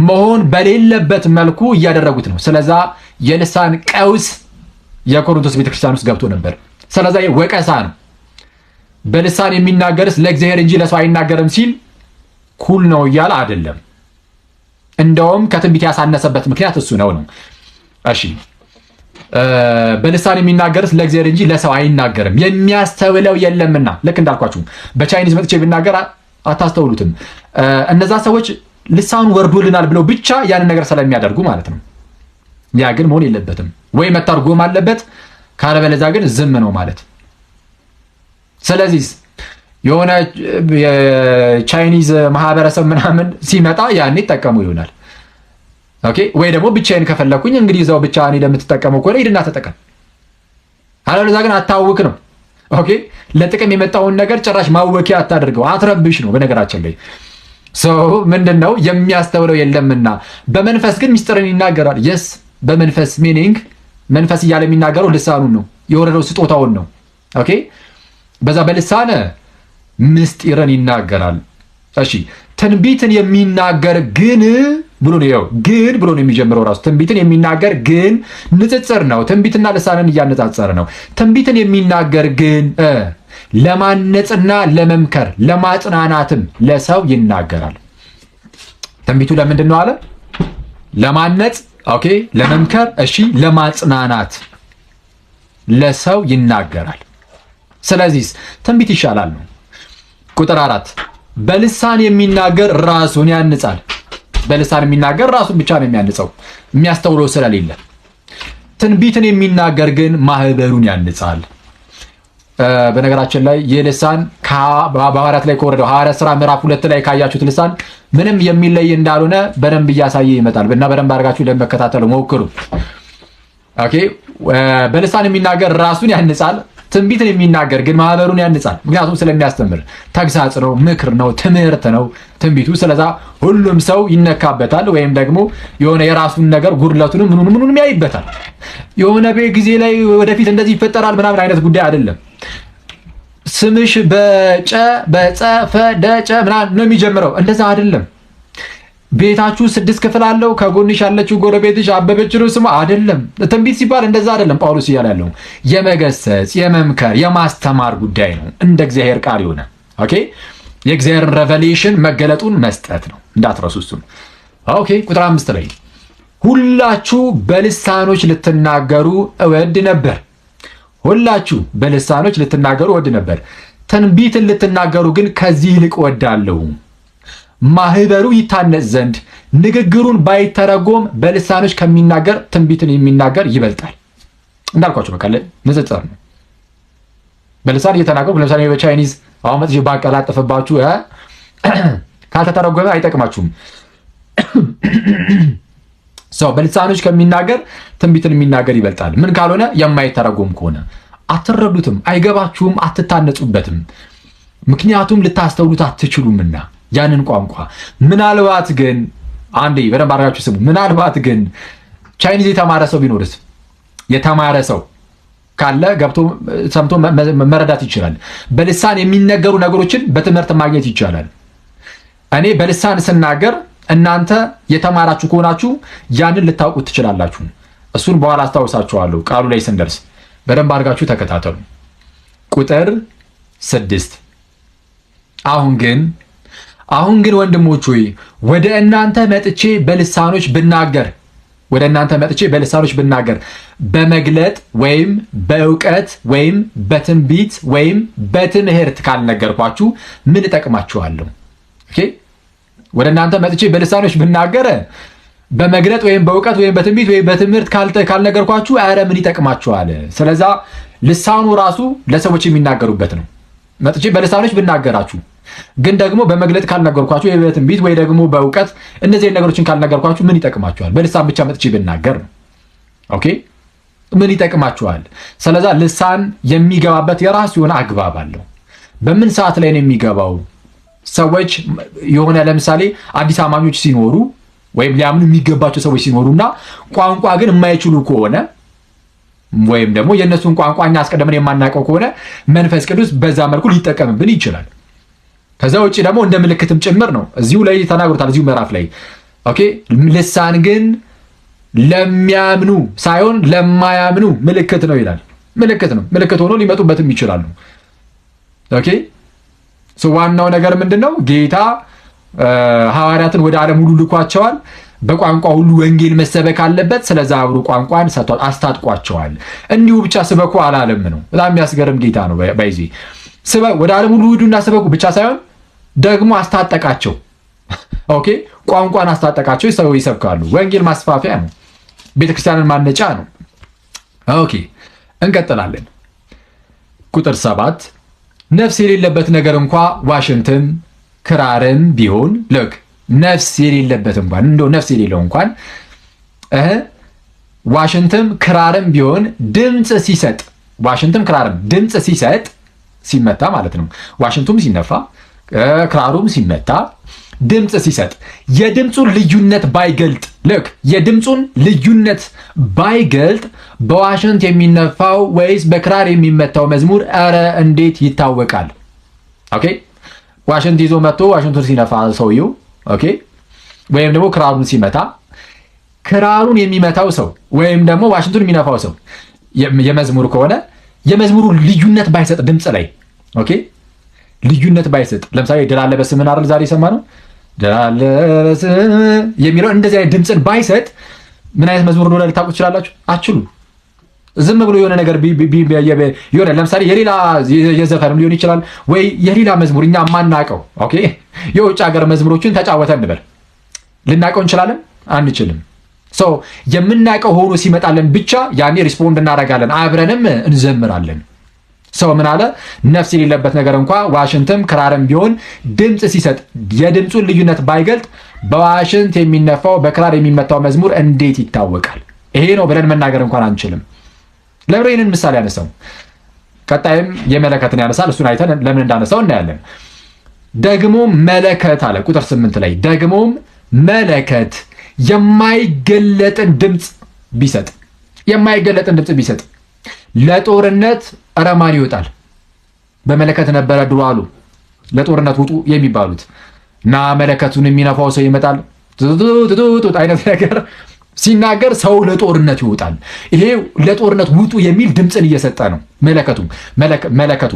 [SPEAKER 1] መሆን በሌለበት መልኩ እያደረጉት ነው። ስለዛ የልሳን ቀውስ የኮሪንቶስ ቤተክርስቲያን ውስጥ ገብቶ ነበር። ስለዛ ወቀሳ ነው። በልሳን የሚናገርስ ለእግዚአብሔር እንጂ ለሰው አይናገርም ሲል ኩል ነው እያለ አይደለም። እንደውም ከትንቢት ያሳነሰበት ምክንያት እሱ ነው። እሺ በልሳን የሚናገርስ ለእግዚአብሔር እንጂ ለሰው አይናገርም የሚያስተውለው የለምና። ልክ እንዳልኳችሁ በቻይኒዝ መጥቼ ብናገር አታስተውሉትም። እነዛ ሰዎች ልሳኑ ወርዶልናል ብለው ብቻ ያንን ነገር ስለሚያደርጉ ማለት ነው። ያ ግን መሆን የለበትም። ወይ መተርጎም አለበት፣ ካለበለዚያ ግን ዝም ነው ማለት። ስለዚህ የሆነ የቻይኒዝ ማህበረሰብ ምናምን ሲመጣ ያኔ ይጠቀሙ ይሆናል። ኦኬ። ወይ ደግሞ ብቻዬን ከፈለኩኝ እንግዲህ እዛው ብቻ እኔ እንደምትጠቀመው ከሆነ ሂድና ተጠቀም፣ አለበለዚያ ግን አታውክ ነው። ኦኬ። ለጥቅም የመጣውን ነገር ጭራሽ ማወኪያ አታደርገው፣ አትረብሽ ነው። በነገራችን ላይ ሰው ምንድነው የሚያስተውለው የለምና በመንፈስ ግን ሚስጥርን ይናገራል። የስ በመንፈስ ሚኒንግ መንፈስ እያለ የሚናገረው ልሳኑን ነው፣ የወረደው ስጦታውን ነው። ኦኬ። በዛ በልሳነ ምስጢርን ይናገራል። እሺ ትንቢትን የሚናገር ግን ብሎ ነው የሚጀምረው ራሱ። ትንቢትን የሚናገር ግን ንጽጽር ነው። ትንቢትና ልሳንን እያነጻጸረ ነው። ትንቢትን የሚናገር ግን ለማነጽና ለመምከር ለማጽናናትም ለሰው ይናገራል። ትንቢቱ ለምንድን ነው አለ? ለማነጽ፣ ኦኬ፣ ለመምከር፣ እሺ፣ ለማጽናናት ለሰው ይናገራል። ስለዚህ ትንቢት ይሻላል ነው። ቁጥር 4 በልሳን የሚናገር ራሱን ያንጻል። በልሳን የሚናገር ራሱን ብቻ ነው የሚያንጸው፣ የሚያስተውለው ስለሌለ። ትንቢትን የሚናገር ግን ማህበሩን ያንጻል። በነገራችን ላይ የልሳን በሐዋርያት ላይ ከወረደው ሐዋርያት ሥራ ምዕራፍ 2 ላይ ካያችሁት ልሳን ምንም የሚለይ እንዳልሆነ በደንብ እያሳየ ይመጣል እና በደንብ አድርጋችሁ ለመከታተል ሞክሩ። ኦኬ። በልሳን የሚናገር ራሱን ያንጻል። ትንቢትን የሚናገር ግን ማህበሩን ያንጻል። ምክንያቱም ስለሚያስተምር ተግሳጽ ነው፣ ምክር ነው፣ ትምህርት ነው ትንቢቱ። ስለዛ ሁሉም ሰው ይነካበታል፣ ወይም ደግሞ የሆነ የራሱን ነገር ጉድለቱንም ምኑንም ያይበታል። የሆነ ጊዜ ላይ ወደፊት እንደዚህ ይፈጠራል ምናምን አይነት ጉዳይ አይደለም። ስምሽ በጨ በጸ ፈደጨ ምናምን ነው የሚጀምረው፣ እንደዛ አይደለም። ቤታችሁ 6 ክፍል አለው፣ ከጎንሽ ያለችው ጎረቤትሽ አበበች ነው ስሙ አይደለም። ትንቢት ሲባል እንደዛ አይደለም። ጳውሎስ እያለ ያለው የመገሰጽ፣ የመምከር፣ የማስተማር ጉዳይ ነው። እንደ እግዚአብሔር ቃል ይሆነ። ኦኬ። የእግዚአብሔርን ሬቨሌሽን መገለጡን መስጠት ነው፣ እንዳትረሱ እሱን። ኦኬ። ቁጥር 5 ላይ ሁላችሁ በልሳኖች ልትናገሩ እወድ ነበር። ሁላችሁ በልሳኖች ልትናገሩ እወድ ነበር፣ ትንቢትን ልትናገሩ ግን ከዚህ ይልቅ እወዳለሁ። ማህበሩ ይታነጽ ዘንድ ንግግሩን ባይተረጎም በልሳኖች ከሚናገር ትንቢትን የሚናገር ይበልጣል። እንዳልኳቸው በቃ ንጽጽር ነው። በልሳን እየተናገሩ ለምሳሌ በቻይኒዝ አሁን መጥቼ ባቀላጥፍባችሁ ካልተተረጎመ አይጠቅማችሁም። ሰው በልሳኖች ከሚናገር ትንቢትን የሚናገር ይበልጣል። ምን ካልሆነ የማይተረጎም ከሆነ አትረዱትም፣ አይገባችሁም፣ አትታነጹበትም። ምክንያቱም ልታስተውሉት አትችሉምና ያንን ቋንቋ። ምናልባት ግን አንዴ በደንብ አድርጋችሁ ስሙ። ምናልባት ግን ቻይኒዝ የተማረ ሰው ቢኖርስ? የተማረ ሰው ካለ ገብቶ ሰምቶ መረዳት ይችላል። በልሳን የሚነገሩ ነገሮችን በትምህርት ማግኘት ይቻላል። እኔ በልሳን ስናገር እናንተ የተማራችሁ ከሆናችሁ ያንን ልታውቁት ትችላላችሁ። እሱን በኋላ አስታውሳችኋለሁ። ቃሉ ላይ ስንደርስ በደንብ አድርጋችሁ ተከታተሉ። ቁጥር 6 አሁን ግን ወንድሞች ሆይ ወደ እናንተ መጥቼ በልሳኖች ብናገር በመግለጥ ወይም በእውቀት ወይም በትንቢት ወይም በትምህርት ካልነገርኳችሁ ምን እጠቅማችኋለሁ? ኦኬ፣ ወደ እናንተ መጥቼ በልሳኖች ብናገር በመግለጥ ወይም በእውቀት ወይም በትንቢት ወይም በትምህርት ካልነገርኳችሁ ኧረ ምን ይጠቅማችኋል? ስለዛ ልሳኑ ራሱ ለሰዎች የሚናገሩበት ነው። መጥቼ በልሳኖች ብናገራችሁ ግን ደግሞ በመግለጥ ካልነገርኳችሁ ወይ በትንቢት ወይ ደግሞ በእውቀት እነዚህ ነገሮችን ካልነገርኳችሁ ምን ይጠቅማችኋል? በልሳን ብቻ መጥቼ ብናገር ነው። ኦኬ፣ ምን ይጠቅማችኋል? ስለዛ ልሳን የሚገባበት የራሱ የሆነ አግባብ አለው። በምን ሰዓት ላይ ነው የሚገባው? ሰዎች የሆነ ለምሳሌ አዲስ አማኞች ሲኖሩ ወይም ሊያምኑ የሚገባቸው ሰዎች ሲኖሩና ቋንቋ ግን የማይችሉ ከሆነ ወይም ደግሞ የእነሱን ቋንቋ እኛ አስቀድመን የማናውቀው ከሆነ መንፈስ ቅዱስ በዛ መልኩ ሊጠቀምብን ይችላል። ከዛ ውጭ ደግሞ እንደ ምልክትም ጭምር ነው። እዚሁ ላይ ተናግሮታል፣ እዚሁ ምዕራፍ ላይ ኦኬ። ልሳን ግን ለሚያምኑ ሳይሆን ለማያምኑ ምልክት ነው ይላል። ምልክት ነው፣ ምልክት ሆኖ ሊመጡበትም ይችላሉ። ኦኬ፣ ዋናው ነገር ምንድን ነው? ጌታ ሐዋርያትን ወደ ዓለም ሁሉ ልኳቸዋል። በቋንቋ ሁሉ ወንጌል መሰበክ አለበት። ስለዛ አብሮ ቋንቋን አስታጥቋቸዋል። እንዲሁ ብቻ ስበኩ አላለም ነው። በጣም የሚያስገርም ጌታ ነው። ባይዚ ወደ ዓለም ሁሉ ሂዱና ስበኩ ብቻ ሳይሆን ደግሞ አስታጠቃቸው። ኦኬ፣ ቋንቋን አስታጠቃቸው። ሰው ይሰብካሉ። ወንጌል ማስፋፊያ ነው። ቤተክርስቲያንን ማነጫ ነው። ኦኬ፣ እንቀጥላለን። ቁጥር 7 ነፍስ የሌለበት ነገር እንኳ ዋሽንትም ክራርም ቢሆን ልክ ነፍስ የሌለበት እንኳን እንደው ነፍስ የሌለው እንኳን ዋሽንትም ክራርም ቢሆን ድምፅ ሲሰጥ ሲመታ ማለት ነው። ዋሽንቱም ሲነፋ ክራሩም ሲመታ ድምፅ ሲሰጥ የድምፁን ልዩነት ባይገልጥ በዋሽንት የሚነፋው ወይስ በክራር የሚመታው መዝሙር ኧረ እንዴት ይታወቃል? ኦኬ፣ ዋሽንት ይዞ መጥቶ ዋሽንቱን ሲነፋ ሰውየው ኦኬ፣ ወይም ደግሞ ክራሩን ሲመታ ክራሩን የሚመታው ሰው ወይም ደግሞ ዋሽንቱን የሚነፋው ሰው የመዝሙር ከሆነ የመዝሙሩ ልዩነት ባይሰጥ ድምፅ ላይ ኦኬ፣ ልዩነት ባይሰጥ ለምሳሌ ድል አለ በስምህ አይደል ዛሬ የሰማነው ድል አለ በስምህ የሚለው እንደዚህ አይነት ድምፅን ባይሰጥ ምን አይነት መዝሙር እንደሆነ ልታውቁ ትችላላችሁ? አትችሉ። ዝም ብሎ የሆነ ነገር የሆነ ለምሳሌ የሌላ የዘፈንም ሊሆን ይችላል ወይ የሌላ መዝሙር እኛ የማናውቀው ኦኬ፣ የውጭ ሀገር መዝሙሮችን ተጫወተ እንበል ልናውቀው እንችላለን? አንችልም። ሰው የምናውቀው ሆኖ ሲመጣለን ብቻ ያኔ ሪስፖንድ እናደርጋለን፣ አብረንም እንዘምራለን። ሰው ምን አለ? ነፍስ የሌለበት ነገር እንኳ ዋሽንትም ክራርም ቢሆን ድምፅ ሲሰጥ የድምፁን ልዩነት ባይገልጥ በዋሽንት የሚነፋው በክራር የሚመታው መዝሙር እንዴት ይታወቃል? ይሄ ነው ብለን መናገር እንኳን አንችልም። ለምን ይህንን ምሳሌ ያነሳው? ቀጣይም የመለከትን ያነሳል። እሱን አይተን ለምን እንዳነሳው እናያለን። ደግሞ መለከት አለ ቁጥር 8 ላይ ደግሞም መለከት የማይገለጥን ድምፅ ቢሰጥ ለጦርነት ረማን ይወጣል። በመለከት ነበረ ድሮ አሉ ለጦርነት ውጡ የሚባሉት እና መለከቱን የሚነፋው ሰው ይመጣል አይነት ነገር ሲናገር ሰው ለጦርነት ይወጣል። ይሄ ለጦርነት ውጡ የሚል ድምፅን እየሰጠ ነው መለከቱ።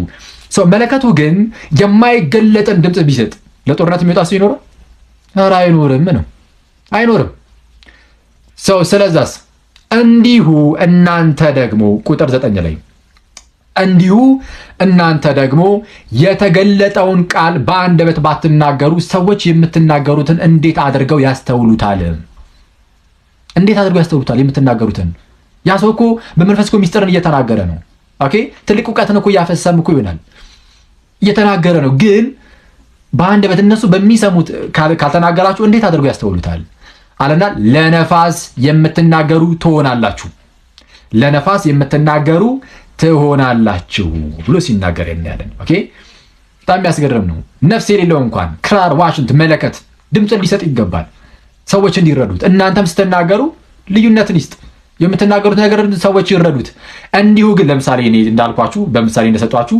[SPEAKER 1] ሰው መለከቱ ግን የማይገለጥን ድምፅ ቢሰጥ ለጦርነት የሚወጣ ሰው ይኖራል? ኧረ አይኖርም ነው አይኖርም። ሰው ስለዛስ እንዲሁ እናንተ ደግሞ ቁጥር 9 ላይ እንዲሁ እናንተ ደግሞ የተገለጠውን ቃል በአንደበት ባትናገሩ ሰዎች የምትናገሩትን እንዴት አድርገው ያስተውሉታል? የምትናገሩትን ያ ሰው እኮ በመንፈስ እኮ ሚስጥርን እየተናገረ ነው። ኦኬ፣ ትልቅ እውቀትን እኮ እያፈሰም እኮ ይሆናል እየተናገረ ነው። ግን በአንደበት እነሱ በሚሰሙት ካልተናገራችሁ እንዴት አድርገው ያስተውሉታል አለና ለነፋስ የምትናገሩ ትሆናላችሁ ብሎ ሲናገር እናያለን። ኦኬ፣ በጣም የሚያስገርም ነው። ነፍስ የሌለው እንኳን ክራር፣ ዋሽንት፣ መለከት ድምፅን ሊሰጥ ይገባል ሰዎች እንዲረዱት። እናንተም ስትናገሩ ልዩነትን ይስጥ። የምትናገሩት ነገር ሰዎች ይረዱት። እንዲሁ ግን ለምሳሌ እኔ እንዳልኳችሁ በምሳሌ እንደሰጧችሁ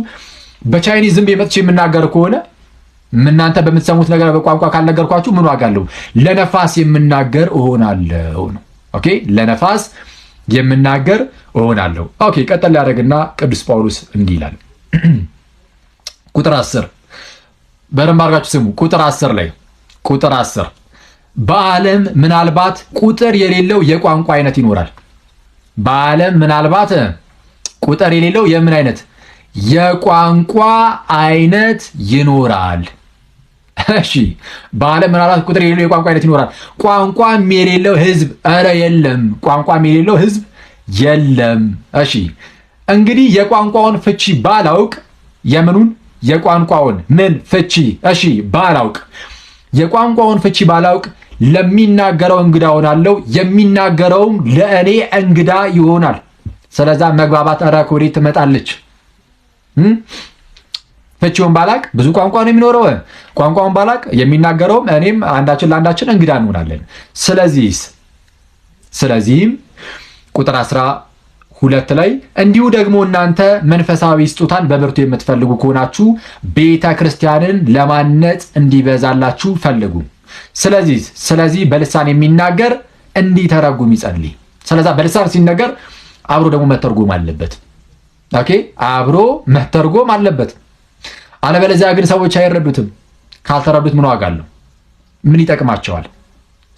[SPEAKER 1] በቻይኒዝ ዝም መጥቼ የምናገር ከሆነ እናንተ በምትሰሙት ነገር በቋንቋ ካልነገርኳችሁ ምን ዋጋ አለው? ለነፋስ የምናገር እሆናለሁ ነው። ኦኬ፣ ለነፋስ የምናገር እሆናለሁ። ኦኬ፣ ቀጠል ያደርግና ቅዱስ ጳውሎስ እንዲህ ይላል። ቁጥር 10 በደንብ አድርጋችሁ ስሙ። ቁጥር 10 በዓለም ምናልባት ቁጥር የሌለው የቋንቋ አይነት ይኖራል። በዓለም ምናልባት ቁጥር የሌለው የምን አይነት የቋንቋ አይነት ይኖራል። እሺ፣ በዓለም ምናልባት ቁጥር የሌለው የቋንቋ አይነት ይኖራል። ቋንቋም የሌለው ህዝብ ኧረ የለም። ቋንቋም የሌለው ህዝብ የለም። እሺ፣ እንግዲህ የቋንቋውን ፍቺ ባላውቅ የምኑን የቋንቋውን ምን ፍቺ? እሺ፣ ባላውቅ የቋንቋውን ፍቺ ባላውቅ ለሚናገረው እንግዳ ሆናለሁ፣ የሚናገረውም ለእኔ እንግዳ ይሆናል። ስለዛ መግባባት ኧረ ከወዴት ትመጣለች? ፍቺውን ባላቅ ብዙ ቋንቋ ነው የሚኖረው። ቋንቋውን ባላቅ የሚናገረውም እኔም አንዳችን ለአንዳችን እንግዳ እንሆናለን። ስለዚህም ቁጥር 12 ላይ እንዲሁ ደግሞ እናንተ መንፈሳዊ ስጦታን በብርቱ የምትፈልጉ ከሆናችሁ ቤተ ክርስቲያንን ለማነጽ እንዲበዛላችሁ ፈልጉ። ስለዚህ በልሳን የሚናገር እንዲተረጉም ይጸልይ። ስለዛ በልሳን ሲነገር አብሮ ደግሞ መተርጎም አለበት። ኦኬ፣ አብሮ መተርጎም አለበት። አለበለዚያ ግን ሰዎች አይረዱትም። ካልተረዱት ምን ዋጋ አለው? ምን ይጠቅማቸዋል?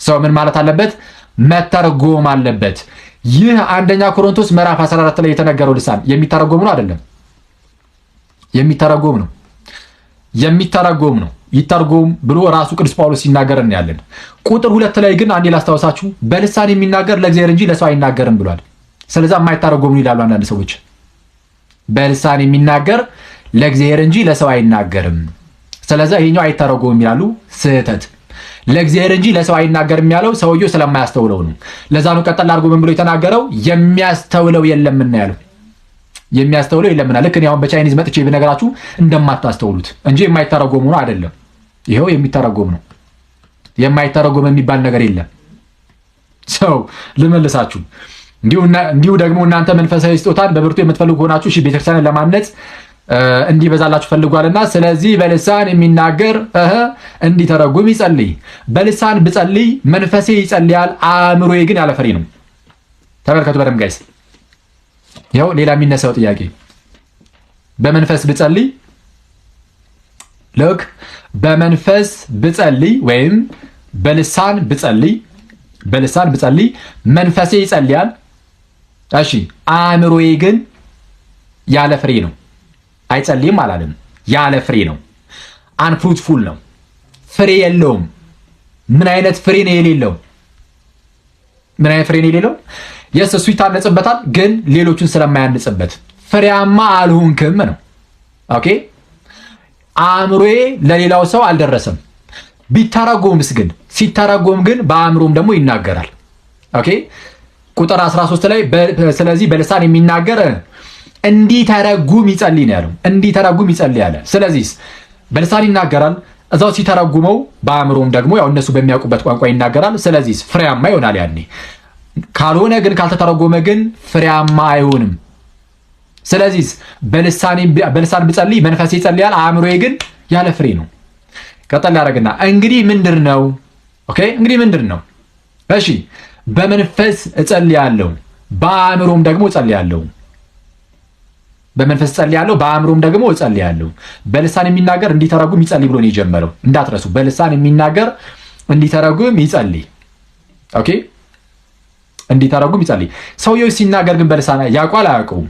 [SPEAKER 1] ሰው ምን ማለት አለበት? መተርጎም አለበት። ይህ አንደኛ ቆሮንቶስ ምዕራፍ 14 ላይ የተነገረው ልሳን የሚተረጎም ነው አይደለም? የሚተረጎም ነው። ይተርጎም ብሎ ራሱ ቅዱስ ጳውሎስ ሲናገር እናያለን። ቁጥር 2 ላይ ግን አንዴ ላስታውሳችሁ፣ በልሳን የሚናገር ለእግዚአብሔር እንጂ ለሰው አይናገርም ብሏል። ስለዚህ የማይተረጎም ነው ይላሉ አንዳንድ ሰዎች። በልሳን የሚናገር ለእግዚአብሔር እንጂ ለሰው አይናገርም። ስለዚህ ይሄኛው አይተረጎም ይላሉ። ስህተት። ለእግዚአብሔር እንጂ ለሰው አይናገርም ያለው ሰውየው ስለማያስተውለው ነው። ለዛ ነው ቀጠል አድርጎ ምን ብሎ የተናገረው? የሚያስተውለው የለምና ያለው። የሚያስተውለው የለምና። ልክ እኔ አሁን በቻይኒዝ መጥቼ ብነግራችሁ እንደማታስተውሉት እንጂ የማይተረጎም ነው አይደለም። ይሄው የሚተረጎም ነው። የማይተረጎም የሚባል ነገር የለም። ሰው ልመልሳችሁ። እንዲሁ ደግሞ እናንተ መንፈሳዊ ስጦታን በብርቱ የምትፈልጉ ሆናችሁ እሺ ቤተክርስቲያንን ለማነጽ እንዲበዛላችሁ ፈልጓልና፣ ስለዚህ በልሳን የሚናገር እንዲተረጉም ይጸልይ። በልሳን ብጸልይ መንፈሴ ይጸልያል፣ አእምሮዬ ግን ያለ ፍሬ ነው። ተመልከቱ በደምብ ጋይስ። ይኸው ሌላ የሚነሳው ጥያቄ በመንፈስ ብጸልይ ልክ በመንፈስ ብጸልይ ወይም በልሳን ብጸልይ መንፈሴ ይጸልያል። እሺ አእምሮዬ ግን ያለ ፍሬ ነው። አይጸልይም አላለም። ያለ ፍሬ ነው። አንፍሩትፉል ነው። ፍሬ የለውም። ምን አይነት ፍሬ ነው የሌለው? የስ እሱ ይታነጽበታል፣ ግን ሌሎቹን ስለማያንጽበት ፍሬያማ አልሆንክም ነው። ኦኬ፣ አእምሮዬ ለሌላው ሰው አልደረሰም። ቢተረጎምስ ግን ሲተረጎም ግን በአእምሮም ደግሞ ይናገራል። ኦኬ፣ ቁጥር 13 ላይ ስለዚህ በልሳን የሚናገር እንዲተረጉም ይጸልይ ነው ያለው። እንዲተረጉም ይጸልይ አለ። ስለዚህ በልሳን ይናገራል፣ እዛው ሲተረጉመው በአእምሮም ደግሞ ያው እነሱ በሚያውቁበት ቋንቋ ይናገራል። ስለዚህ ፍሬያማ ይሆናል ያኔ። ካልሆነ ግን ካልተተረጎመ ግን ፍሬያማ አይሆንም። ስለዚህ በልሳን ብጸልይ መንፈሴ ይጸልያል፣ አእምሮዬ ግን ያለ ፍሬ ነው። ቀጠል ያደርግና እንግዲህ ምንድን ነው? ኦኬ፣ እንግዲህ ምንድን ነው? እሺ በመንፈስ እጸልያለሁ፣ በአእምሮም ደግሞ እጸልያለሁ። በመንፈስ እጸልያለሁ፣ በአእምሮም ደግሞ እጸልያለሁ። በልሳን የሚናገር እንዲተረጉም ይጸልይ ብሎ ነው የጀመረው። እንዳትረሱ፣ በልሳን የሚናገር እንዲተረጉም ይጸልይ። ኦኬ፣ እንዲተረጉም ይጸልይ። ሰውየው ሲናገር ግን በልሳን ያውቃል አያውቀውም?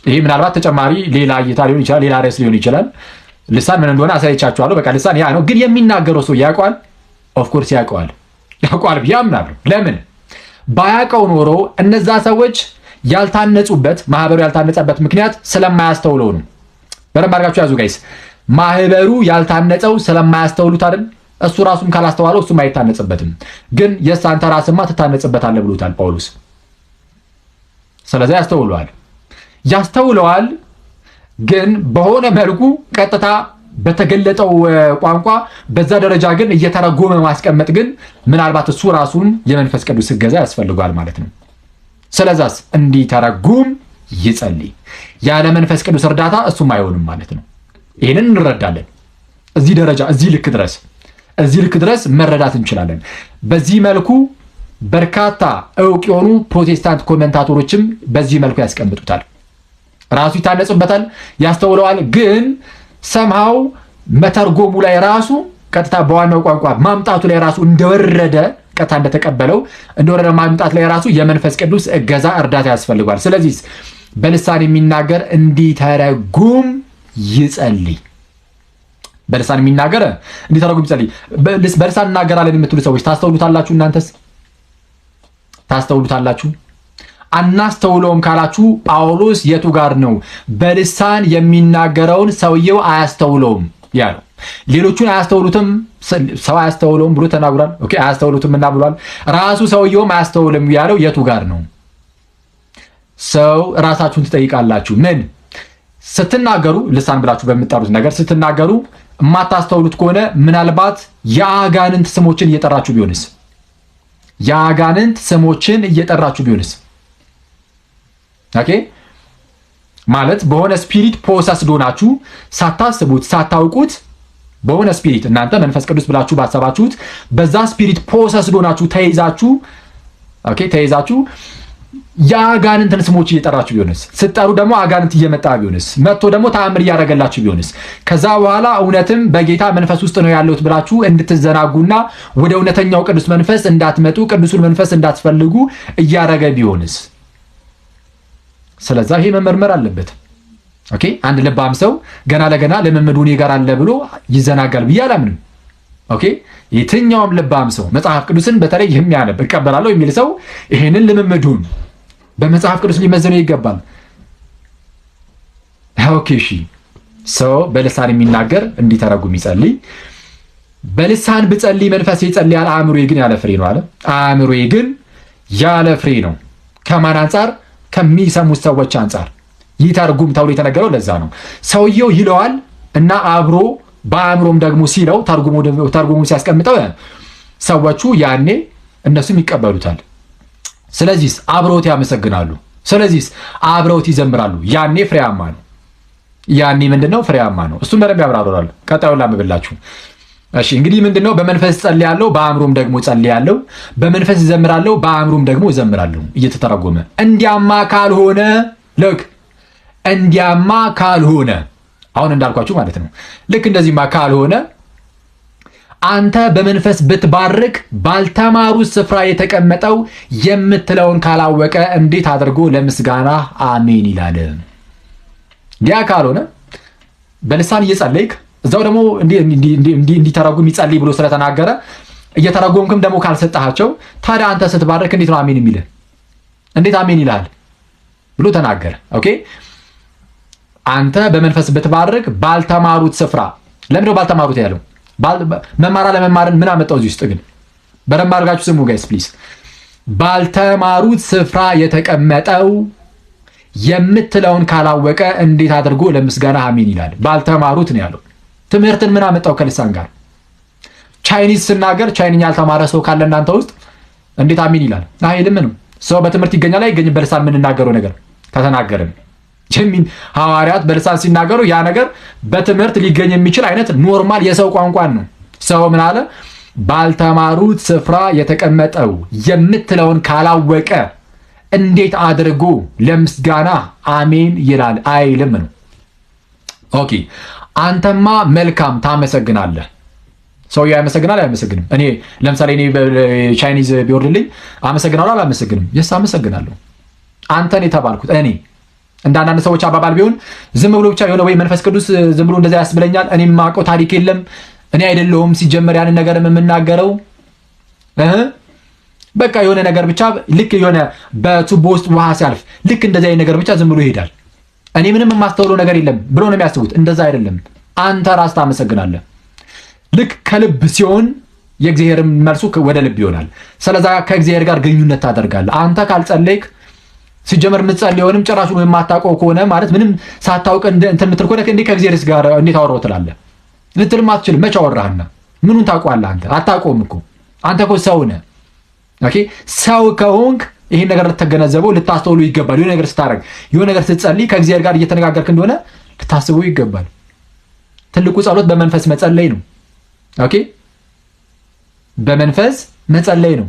[SPEAKER 1] ይሄ ምናልባት ተጨማሪ ሌላ እይታ ሊሆን ይችላል፣ ሌላ ርዕስ ሊሆን ይችላል። ልሳን ምን እንደሆነ አሳይቻችኋለሁ። በቃ ልሳን ያ ነው። ግን የሚናገረው ሰው ያውቃል? ኦፍኮርስ ያውቃል ብዬ አምናለሁ። ለምን ባያውቀው ኖሮ እነዛ ሰዎች ያልታነጹበት ማህበሩ ያልታነጸበት ምክንያት ስለማያስተውለው ነው። በደንብ አድርጋችሁ ያዙ ጋይስ። ማህበሩ ያልታነጸው ስለማያስተውሉት አይደል? እሱ ራሱም ካላስተዋለው እሱም አይታነጽበትም። ግን የሳንተ ራስማ ትታነጽበታለህ ብሎታል ጳውሎስ። ስለዚህ ያስተውለዋል ግን በሆነ መልኩ ቀጥታ በተገለጠው ቋንቋ በዛ ደረጃ ግን እየተረጎመ ማስቀመጥ ግን ምናልባት እሱ ራሱን የመንፈስ ቅዱስ እገዛ ያስፈልጋል ማለት ነው። ስለዛስ እንዲተረጉም ይጸልይ። ያለ መንፈስ ቅዱስ እርዳታ እሱም አይሆንም ማለት ነው። ይህንን እንረዳለን። እዚህ ደረጃ እዚህ ልክ ድረስ መረዳት እንችላለን። በዚህ መልኩ በርካታ ዕውቅ የሆኑ ፕሮቴስታንት ኮሜንታቶሮችም በዚህ መልኩ ያስቀምጡታል። ራሱ ይታነጽበታል፣ ያስተውለዋል። ግን ሰምሃው መተርጎሙ ላይ ራሱ ቀጥታ በዋናው ቋንቋ ማምጣቱ ላይ ራሱ እንደወረደ ቀጥታ እንደተቀበለው እንደወረደ ማምጣት ላይ ራሱ የመንፈስ ቅዱስ እገዛ እርዳታ ያስፈልጓል። ስለዚህ በልሳን የሚናገር እንዲተረጉም ይጸልይ። በልሳን የሚናገር እንዲተረጉም ይጸልይ። በልሳን እናገራለን የምትሉ ሰዎች ታስተውሉታላችሁ? እናንተስ ታስተውሉታላችሁ? አናስተውለውም ካላችሁ ጳውሎስ የቱ ጋር ነው በልሳን የሚናገረውን ሰውየው አያስተውለውም ያለው? ሌሎቹን አያስተውሉትም፣ ሰው አያስተውለውም ብሎ ተናግሯል። ኦኬ አያስተውሉትም እና ብሏል። ራሱ ሰውየውም አያስተውልም ያለው የቱ ጋር ነው? ሰው ራሳችሁን ትጠይቃላችሁ። ምን ስትናገሩ ልሳን ብላችሁ በምትጠሩት ነገር ስትናገሩ የማታስተውሉት ከሆነ ምናልባት የአጋንንት ስሞችን እየጠራችሁ ቢሆንስ? የአጋንንት ስሞችን እየጠራችሁ ቢሆንስ? ኦኬ ማለት በሆነ ስፒሪት ፖሰስድ ሆናችሁ ሳታስቡት ሳታውቁት በሆነ ስፒሪት እናንተ መንፈስ ቅዱስ ብላችሁ ባሰባችሁት በዛ ስፒሪት ፖሰስድ ሆናችሁ ተይዛችሁ የአጋንንትን ስሞች እየጠራችሁ ቢሆንስ? ስትጠሩ ደግሞ አጋንንት እየመጣ ቢሆንስ? መጥቶ ደግሞ ተአምር እያደረገላችሁ ቢሆንስ? ከዛ በኋላ እውነትም በጌታ መንፈስ ውስጥ ነው ያለሁት ብላችሁ እንድትዘናጉና ወደ እውነተኛው ቅዱስ መንፈስ እንዳትመጡ ቅዱሱን መንፈስ እንዳትፈልጉ እያደረገ ቢሆንስ? ስለዛ ይሄ መመርመር አለበት። ኦኬ አንድ ልባም ሰው ገና ለገና ልምምዱ እኔ ጋር አለ ብሎ ይዘናጋል ብዬ አላምንም። ኦኬ የትኛውም ልባም ሰው መጽሐፍ ቅዱስን በተለይ የሚያነብ እቀበላለሁ የሚል ሰው ይሄንን ልምምዱን በመጽሐፍ ቅዱስ ሊመዘነው ይገባል። ኦኬ እሺ ሰው በልሳን የሚናገር እንዲተረጉም ይጸልይ። በልሳን ብጸልይ መንፈሴ ይጸልያል፣ አእምሮዬ ግን ያለ ፍሬ ነው አለ። አእምሮዬ ግን ያለ ፍሬ ነው። ከማን አንጻር? ከሚሰሙት ሰዎች አንጻር። ይተርጉም ተብሎ የተነገረው ለዛ ነው። ሰውየው ይለዋል እና አብሮ በአእምሮም ደግሞ ሲለው ተርጉሙ ሲያስቀምጠው ሰዎቹ ያኔ እነሱም ይቀበሉታል። ስለዚህ አብረውት ያመሰግናሉ። ስለዚህ አብረውት ይዘምራሉ። ያኔ ፍሬያማ ነው። ያኔ ምንድነው? ፍሬያማ ነው። እሱም በደንብ ያብራራል። ቀጣዩን ላምብላችሁ። እሺ እንግዲህ ምንድነው? በመንፈስ ጸልያለሁ፣ በአእምሮም ደግሞ ጸልያለሁ። በመንፈስ እዘምራለሁ፣ በአእምሮም ደግሞ እዘምራለሁ። እየተተረጎመ እንዲያማ ካልሆነ ልክ እንዲያማ ካልሆነ አሁን እንዳልኳችሁ ማለት ነው። ልክ እንደዚህማ ካልሆነ አንተ በመንፈስ ብትባርክ ባልተማሩት ስፍራ የተቀመጠው የምትለውን ካላወቀ እንዴት አድርጎ ለምስጋና አሜን ይላል? ያ ካልሆነ በልሳን እየጸለይክ እዛው ደግሞ እንዲተረጉም ይጸልይ ብሎ ስለተናገረ እየተረጎምክም ደግሞ ካልሰጣቸው ታዲያ አንተ ስትባርክ እንዴት ነው አሜን የሚልህ? እንዴት አሜን ይላል ብሎ ተናገረ። ኦኬ አንተ በመንፈስ ብትባርክ ባልተማሩት ስፍራ። ለምን ነው ባልተማሩት ያለው? መማር አለመማርን ምን አመጣው እዚህ ውስጥ? ግን በደንብ አድርጋችሁ ስሙ ጋይስ ፕሊዝ። ባልተማሩት ስፍራ የተቀመጠው የምትለውን ካላወቀ እንዴት አድርጎ ለምስጋና አሜን ይላል? ባልተማሩት ነው ያለው። ትምህርትን ምን አመጣው ከልሳን ጋር? ቻይኒዝ ስናገር ቻይንኛ ያልተማረ ሰው ካለ እናንተ ውስጥ እንዴት አሜን ይላል? አይልም ነው። ሰው በትምህርት ይገኛል አይገኝም? በልሳን የምንናገረው ነገር ከተናገርን ሐዋርያት በልሳን ሲናገሩ ያ ነገር በትምህርት ሊገኝ የሚችል አይነት ኖርማል የሰው ቋንቋን ነው። ሰው ምን አለ? ባልተማሩት ስፍራ የተቀመጠው የምትለውን ካላወቀ እንዴት አድርጎ ለምስጋና አሜን ይላል? አይልም ነው። ኦኬ አንተማ መልካም ታመሰግናለህ። ሰው ያመሰግናል አያመሰግንም? እኔ ለምሳሌ እኔ ቻይኒዝ ቢወርድልኝ አመሰግናለሁ አላመሰግንም? የስ አመሰግናለሁ። አንተን የተባልኩት እኔ እንዳንዳንድ ሰዎች አባባል ቢሆን ዝም ብሎ ብቻ የሆነ ወይ መንፈስ ቅዱስ ዝም ብሎ እንደዛ ያስብለኛል፣ እኔ የማውቀው ታሪክ የለም፣ እኔ አይደለሁም ሲጀመር ያንን ነገር የምናገረው በቃ የሆነ ነገር ብቻ ልክ የሆነ በቱቦ ውስጥ ውሃ ሲያልፍ ልክ እንደዛ አይነት ነገር ብቻ ዝም ብሎ ይሄዳል፣ እኔ ምንም የማስተውለው ነገር የለም ብሎ ነው የሚያስቡት። እንደዛ አይደለም። አንተ ራስህ ታመሰግናለህ። ልክ ከልብ ሲሆን የእግዚአብሔር መልሱ ወደ ልብ ይሆናል። ስለዛ ከእግዚአብሔር ጋር ግንኙነት ታደርጋለህ። አንተ ካልጸለይክ ሲጀመር የምትጸልየውንም ጭራሹን የማታውቀው ከሆነ ማለት ምንም ሳታውቅ እንትን የምትል ከሆነ እንዴ ከእግዚአብሔር ጋር እንዴት አወራው ትላለህ? ልትልም አትችልም። መች አወራህና ምኑን ታውቀዋለህ? አንተ አታውቀውም እኮ አንተ እኮ ሰው ነህ። ኦኬ ሰው ከሆንክ ይሄን ነገር ልትገነዘበው ልታስተውሉ ይገባል። የሆነ ነገር ስታደርግ፣ የሆነ ነገር ስትጸልይ፣ ከእግዚአብሔር ጋር እየተነጋገርክ እንደሆነ ልታስበው ይገባል። ትልቁ ጸሎት በመንፈስ መጸለይ ነው። ኦኬ፣ በመንፈስ መጸለይ ነው።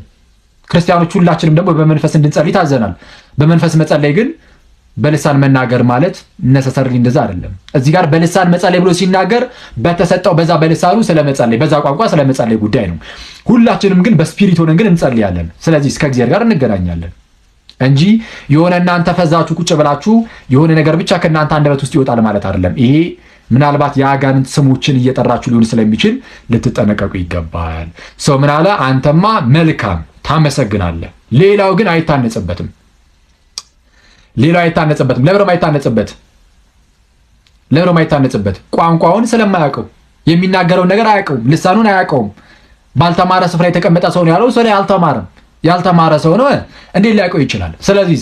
[SPEAKER 1] ክርስቲያኖች ሁላችንም ደግሞ በመንፈስ እንድንጸልይ ታዘናል። በመንፈስ መጸለይ ግን በልሳን መናገር ማለት ነሰሰርሊ እንደዛ አይደለም። እዚህ ጋር በልሳን መጸለይ ብሎ ሲናገር በተሰጠው በዛ በልሳኑ ስለመጸለይ በዛ ቋንቋ ስለመጸለይ ጉዳይ ነው። ሁላችንም ግን በስፒሪት ሆነን ግን እንጸልያለን። ስለዚህ እስከ እግዚአብሔር ጋር እንገናኛለን እንጂ የሆነ እናንተ ፈዛችሁ ቁጭ ብላችሁ የሆነ ነገር ብቻ ከእናንተ አንደበት ውስጥ ይወጣል ማለት አይደለም። ይሄ ምናልባት የአጋንንት ስሞችን እየጠራችሁ ሊሆን ስለሚችል ልትጠነቀቁ ይገባል። ሰው ምን አለ? አንተማ መልካም ታመሰግናለህ፣ ሌላው ግን አይታነጽበትም። ሌላው አይታነጽበትም። ለምንም አይታነጽበት። ለምንም አይታነጽበት። ቋንቋውን ስለማያውቀው የሚናገረውን ነገር አያውቀውም። ልሳኑን አያውቀውም። ባልተማረ ስፍራ የተቀመጠ ሰው ነው ያለው። ሰው አልተማረም። ያልተማረ ሰው ነው እንዴት ሊያውቀው ይችላል? ስለዚህ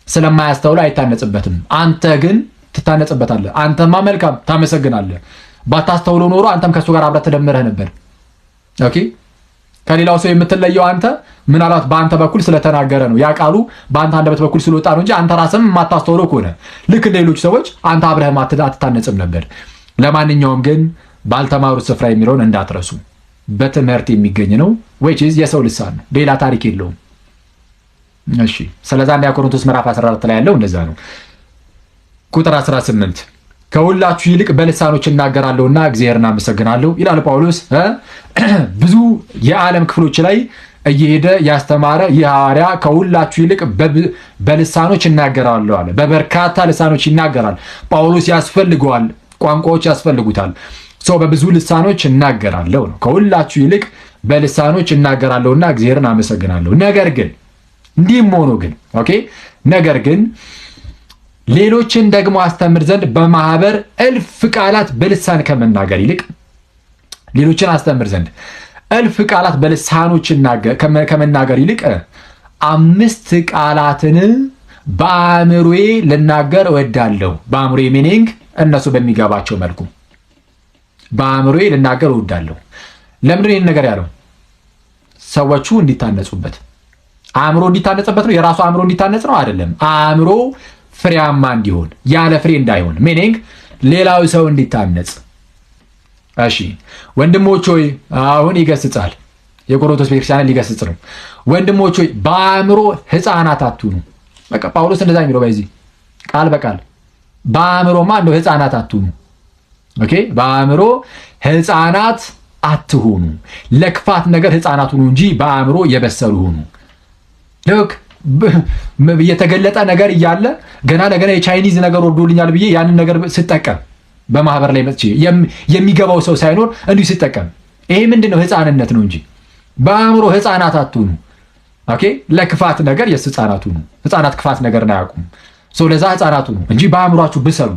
[SPEAKER 1] ስለማያስተውለው አይታነጽበትም። አንተ ግን ትታነጽበታለህ። አንተማ መልካም ታመሰግናለህ። ባታስተውለው ኖሮ አንተም ከሱ ጋር አብረህ ተደምረህ ነበር። ኦኬ፣ ከሌላው ሰው የምትለየው አንተ ምናልባት በአንተ በኩል ስለተናገረ ነው። ያ ቃሉ በአንተ አንደበት በኩል ስለወጣ ነው እንጂ አንተ ራስህም የማታስተውለው ከሆነ ልክ እንደ ሌሎች ሰዎች አንተ አብረህም አትታነጽም ነበር። ለማንኛውም ግን ባልተማሩት ስፍራ የሚለውን እንዳትረሱ። በትምህርት የሚገኝ ነው which is የሰው ልሳን ነው፣ ሌላ ታሪክ የለውም። እሺ፣ ስለዛ አንደኛ ቆሮንቶስ ምዕራፍ 14 ላይ ያለው እንደዛ ነው። ቁጥር 18 ከሁላችሁ ይልቅ በልሳኖች እናገራለሁና እግዚአብሔርን አመሰግናለሁ ይላል ጳውሎስ። ብዙ የዓለም ክፍሎች ላይ እየሄደ ያስተማረ ይህ ሐዋርያ ከሁላችሁ ይልቅ በልሳኖች እናገራለሁ አለ። በበርካታ ልሳኖች ይናገራል ጳውሎስ። ያስፈልገዋል፣ ቋንቋዎች ያስፈልጉታል። ሰው በብዙ ልሳኖች እናገራለሁ ነው። ከሁላችሁ ይልቅ በልሳኖች እናገራለሁና እግዚአብሔርን አመሰግናለሁ። ነገር ግን እንዲህም ሆኖ ግን ኦኬ፣ ነገር ግን ሌሎችን ደግሞ አስተምር ዘንድ በማህበር እልፍ ቃላት በልሳን ከመናገር ይልቅ ሌሎችን አስተምር ዘንድ እልፍ ቃላት በልሳኖች ከመናገር ይልቅ 5 ቃላትን በአእምሮዬ ልናገር እወዳለሁ። በአእምሮዬ ሚኒንግ እነሱ በሚገባቸው መልኩ በአእምሮዬ ልናገር እወዳለሁ። ለምንድን ነው ይህን ነገር ያለው? ሰዎቹ እንዲታነጹበት። አእምሮ እንዲታነጽበት ነው። የራሱ አእምሮ እንዲታነጽ ነው አይደለም። አእምሮ ፍሬያማ እንዲሆን ያለ ፍሬ እንዳይሆን ሚኒንግ ሌላው ሰው እንዲታነጽ። እሺ ወንድሞች ሆይ አሁን ይገስጻል። የቆሮንቶስ ቤተክርስቲያን ሊገስጽ ነው። ወንድሞች ሆይ በአእምሮ ሕፃናት አትሁኑ። በቃ ጳውሎስ እንደዛ የሚለው በዚህ ቃል በቃል በአእምሮማ እንደው ሕፃናት አትሁኑ። ኦኬ፣ በአእምሮ ሕፃናት አትሁኑ። ለክፋት ነገር ሕፃናት ሁኑ እንጂ በአእምሮ የበሰሉ ሁኑ። ልክ የተገለጠ ነገር እያለ ገና ለገና የቻይኒዝ ነገር ወርዶልኛል ብዬ ያንን ነገር ስጠቀም በማህበር ላይ መጥቼ የሚገባው ሰው ሳይኖር እንዲሁ ስጠቀም ይሄ ምንድነው? ሕፃንነት ነው እንጂ በአእምሮ ሕፃናት አትሁኑ። ኦኬ፣ ለክፋት ነገር ሕፃናት ሁኑ። ሕፃናት ክፋት ነገርን አያውቁም። ሰው ለዛ ሕፃናት ሁኑ እንጂ በአእምሯችሁ ብሰሉ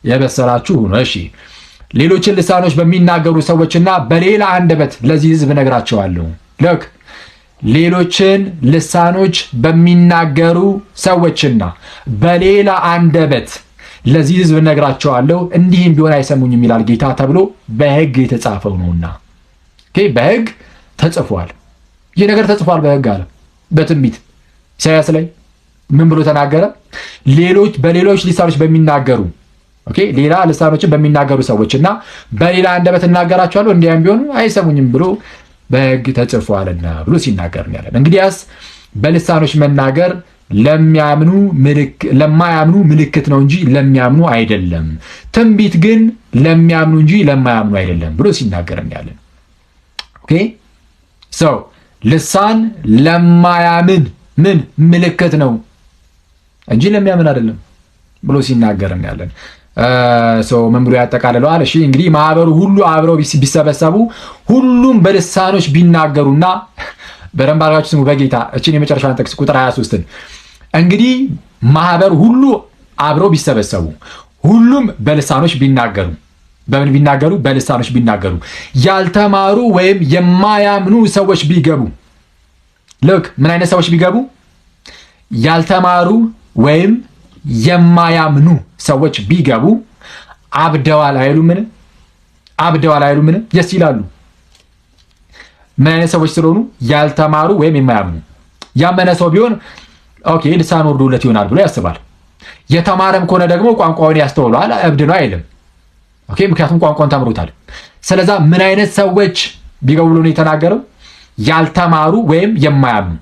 [SPEAKER 1] የበሰላችሁ ሁኑ። እሺ፣ ሌሎችን ልሳኖች በሚናገሩ ሰዎችና በሌላ አንደበት ለዚህ ሕዝብ እነግራቸዋለሁ። ልክ ሌሎችን ልሳኖች በሚናገሩ ሰዎችና በሌላ አንደበት ለዚህ ሕዝብ እነግራቸዋለሁ፣ እንዲህም ቢሆን አይሰሙኝም ይላል ጌታ ተብሎ በሕግ የተጻፈው ነውና። ኦኬ፣ በሕግ ተጽፏል። ይህ ነገር ተጽፏል በሕግ አለ። በትንቢት ኢሳይያስ ላይ ምን ብሎ ተናገረ? በሌሎች ልሳኖች በሚናገሩ ኦኬ፣ ሌላ ልሳኖችን በሚናገሩ ሰዎችና በሌላ አንደበት እናገራቸዋለሁ፣ እንዲያም ቢሆን አይሰሙኝም ብሎ በሕግ ተጽፏልና ብሎ ሲናገር ያለን። እንግዲያስ በልሳኖች መናገር ለማያምኑ ምልክት ነው እንጂ ለሚያምኑ አይደለም። ትንቢት ግን ለሚያምኑ እንጂ ለማያምኑ አይደለም ብሎ ሲናገር ያለን። ኦኬ፣ ሰው ልሳን ለማያምን ምን ምልክት ነው እንጂ ለሚያምን አይደለም ብሎ ሲናገር ያለን። ሰው ምን ብሎ ያጠቃልለዋል? እሺ እንግዲህ ማህበሩ ሁሉ አብረው ቢሰበሰቡ ሁሉም በልሳኖች ቢናገሩና በደንብ አድርጋችሁ ስሙ በጌታ። እቺን የመጨረሻውን ጥቅስ ቁጥር 23ን እንግዲህ ማህበሩ ሁሉ አብረው ቢሰበሰቡ ሁሉም በልሳኖች ቢናገሩ፣ በምን ቢናገሩ? በልሳኖች ቢናገሩ፣ ያልተማሩ ወይም የማያምኑ ሰዎች ቢገቡ። ልክ ምን አይነት ሰዎች ቢገቡ? ያልተማሩ ወይም የማያምኑ ሰዎች ቢገቡ አብደዋል አይሉምን? አብደዋል አይሉምን? የስ ይላሉ። ምን አይነት ሰዎች ስለሆኑ? ያልተማሩ ወይም የማያምኑ። ያመነ ሰው ቢሆን ኦኬ ልሳን ወርዶለት ይሆናል ብሎ ያስባል። የተማረም ከሆነ ደግሞ ቋንቋውን ያስተውለዋል፣ እብድ ነው አይልም። ኦኬ ምክንያቱም ቋንቋውን ተምሮታል። ስለዛ ምን አይነት ሰዎች ቢገቡ ብሎ ነው የተናገረው? ያልተማሩ ወይም የማያምኑ።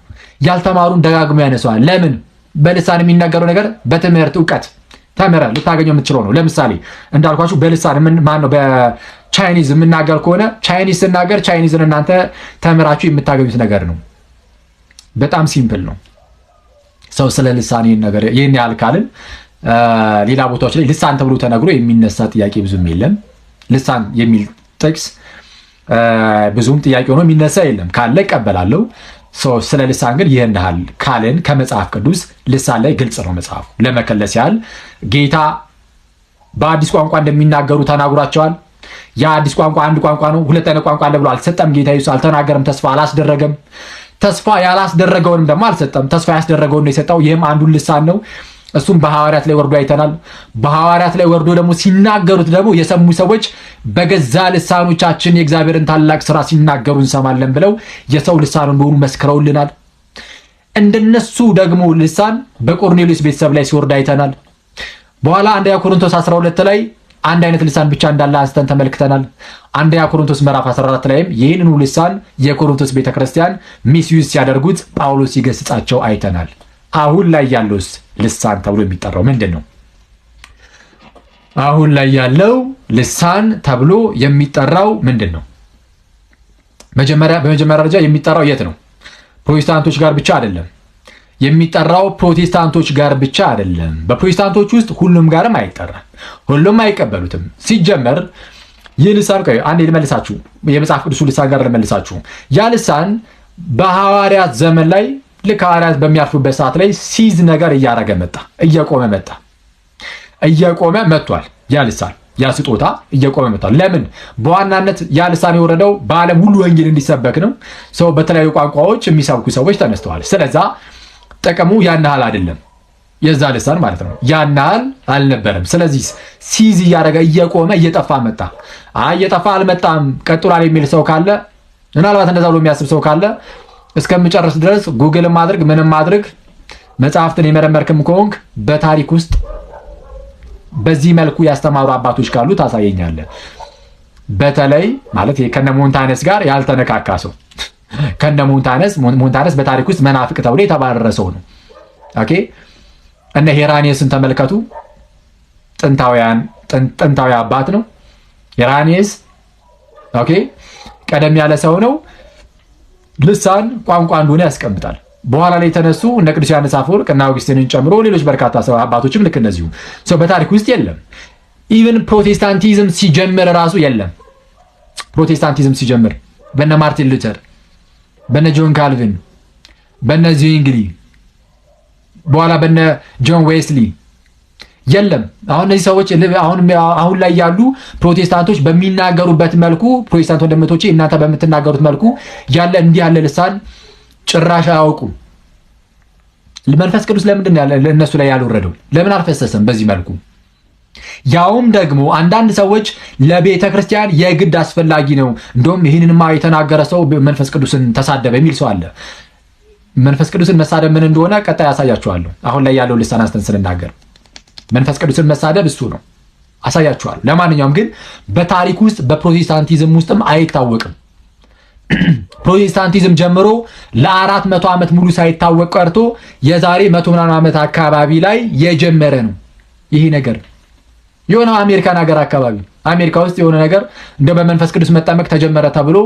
[SPEAKER 1] ያልተማሩን ደጋግሞ ያነሳዋል። ለምን? በልሳን የሚናገረው ነገር በትምህርት እውቀት ተምረ ልታገኘው የምትችለው ነው። ለምሳሌ እንዳልኳችሁ በልሳን ማን ነው በቻይኒዝ የምናገር ከሆነ ቻይኒዝ ስናገር ቻይኒዝን እናንተ ተምራችሁ የምታገኙት ነገር ነው። በጣም ሲምፕል ነው። ሰው ስለ ልሳን ይህን ያህል ካልን ሌላ ቦታዎች ላይ ልሳን ተብሎ ተነግሮ የሚነሳ ጥያቄ ብዙም የለም። ልሳን የሚል ጥቅስ ብዙም ጥያቄ ሆኖ የሚነሳ የለም። ካለ እቀበላለሁ። ስለ ልሳን ግን ይህን ያህል ካልን ከመጽሐፍ ቅዱስ ልሳን ላይ ግልጽ ነው መጽሐፉ። ለመከለስ ያህል ጌታ በአዲስ ቋንቋ እንደሚናገሩ ተናግሯቸዋል። የአዲስ ቋንቋ አንድ ቋንቋ ነው። ሁለት አይነት ቋንቋ አለ ብሎ አልሰጠም። ጌታ ኢየሱስ አልተናገረም። ተስፋ አላስደረገም። ተስፋ ያላስደረገውንም ደግሞ አልሰጠም። ተስፋ ያስደረገውን ነው የሰጠው። ይህም አንዱን ልሳን ነው። እሱም በሐዋርያት ላይ ወርዶ አይተናል። በሐዋርያት ላይ ወርዶ ደግሞ ሲናገሩት ደግሞ የሰሙ ሰዎች በገዛ ልሳኖቻችን የእግዚአብሔርን ታላቅ ስራ ሲናገሩ እንሰማለን ብለው የሰው ልሳን እንደሆኑ መስክረውልናል። እንደነሱ ደግሞ ልሳን በቆርኔሌዎስ ቤተሰብ ላይ ሲወርድ አይተናል። በኋላ አንደኛ ቆሮንቶስ 12 ላይ አንድ አይነት ልሳን ብቻ እንዳለ አንስተን ተመልክተናል። አንደኛ ቆሮንቶስ ምዕራፍ 14 ላይም ይህንኑ ልሳን የቆሮንቶስ ቤተክርስቲያን ሚስዩዝ ሲያደርጉት ጳውሎስ ሲገስጻቸው አይተናል። አሁን ላይ ያለውስ ልሳን ተብሎ የሚጠራው ምንድን ነው? አሁን ላይ ያለው ልሳን ተብሎ የሚጠራው ምንድን ነው? በመጀመሪያ ደረጃ የሚጠራው የት ነው? ፕሮቴስታንቶች ጋር ብቻ አይደለም የሚጠራው። ፕሮቴስታንቶች ጋር ብቻ አይደለም። በፕሮቴስታንቶች ውስጥ ሁሉም ጋርም አይጠራም። ሁሉም አይቀበሉትም። ሲጀመር ይህ ልሳን አንድ ልመልሳችሁ፣ የመጽሐፍ ቅዱሱ ልሳን ጋር ልመልሳችሁ። ያ ልሳን በሐዋርያት ዘመን ላይ ልክ ሐዋርያት በሚያርፉበት ሰዓት ላይ ሲዝ ነገር እያረገ መጣ፣ እየቆመ መጥቷል። ያ ልሳን ያ ስጦታ እየቆመ መጥቷል። ለምን? በዋናነት ያ ልሳን የወረደው በዓለም ሁሉ ወንጌል እንዲሰበክ ነው። ሰው በተለያዩ ቋንቋዎች የሚሰብኩ ሰዎች ተነስተዋል። ስለዛ ጥቅሙ ያን ያህል አይደለም፣ የዛ ልሳን ማለት ነው ያን ያህል አልነበረም። ስለዚህ ሲዝ እያረገ እየቆመ እየጠፋ መጣ። እየጠፋ አልመጣም ቀጥሏል የሚል ሰው ካለ ምናልባት እንደዛ ብሎ የሚያስብ ሰው ካለ እስከምጨርስ ድረስ ጉግል ማድረግ ምንም ማድረግ መጽሐፍትን የመረመርክም ከሆንክ በታሪክ ውስጥ በዚህ መልኩ ያስተማሩ አባቶች ካሉ ታሳየኛለህ። በተለይ ማለት ከነ ሞንታነስ ጋር ያልተነካካ ሰው ከነ ሞንታነስ በታሪክ ውስጥ መናፍቅ ተብሎ የተባረረ ሰው ነው። ኦኬ እነ ሄራኒየስን ተመልከቱ። ጥንታዊ አባት ነው ሄራኒየስ። ኦኬ ቀደም ያለ ሰው ነው። ልሳን ቋንቋ እንደሆነ ያስቀምጣል። በኋላ ላይ የተነሱ እነ ቅዱስ ዮሐንስ አፈወርቅ እና አውግስቲንን ጨምሮ ሌሎች በርካታ አባቶችም ልክ እነዚሁ ሰው በታሪክ ውስጥ የለም። ኢቭን ፕሮቴስታንቲዝም ሲጀምር ራሱ የለም። ፕሮቴስታንቲዝም ሲጀምር በነ ማርቲን ሉተር፣ በነ ጆን ካልቪን፣ በነ ዚዊንግሊ፣ በኋላ በነ ጆን ዌስሊ የለም። አሁን እነዚህ ሰዎች አሁን ላይ ያሉ ፕሮቴስታንቶች በሚናገሩበት መልኩ ፕሮቴስታንት ወንድሞቼ እናንተ በምትናገሩት መልኩ ያለ እንዲህ ያለ ልሳን ጭራሽ አያውቁም። መንፈስ ቅዱስ ለምንድን ነው ያለ እነሱ ላይ ያልወረደው? ለምን አልፈሰሰም በዚህ መልኩ? ያውም ደግሞ አንዳንድ ሰዎች ለቤተ ክርስቲያን የግድ አስፈላጊ ነው፣ እንደውም ይህንንማ የተናገረ ሰው መንፈስ ቅዱስን ተሳደበ የሚል ሰው አለ። መንፈስ ቅዱስን መሳደብ ምን እንደሆነ ቀጣይ ያሳያችኋለሁ። አሁን ላይ ያለው ልሳን አንስተን ስንናገር መንፈስ ቅዱስን መሳደብ እሱ ነው፣ አሳያችኋለሁ። ለማንኛውም ግን በታሪክ ውስጥ በፕሮቴስታንቲዝም ውስጥም አይታወቅም። ፕሮቴስታንቲዝም ጀምሮ ለ400 ዓመት ሙሉ ሳይታወቅ ቀርቶ የዛሬ 100 ምናምን ዓመት አካባቢ ላይ የጀመረ ነው ይሄ ነገር። የሆነ አሜሪካን ሀገር አካባቢ አሜሪካ ውስጥ የሆነ ነገር እንደ በመንፈስ ቅዱስ መጠመቅ ተጀመረ ተብሎ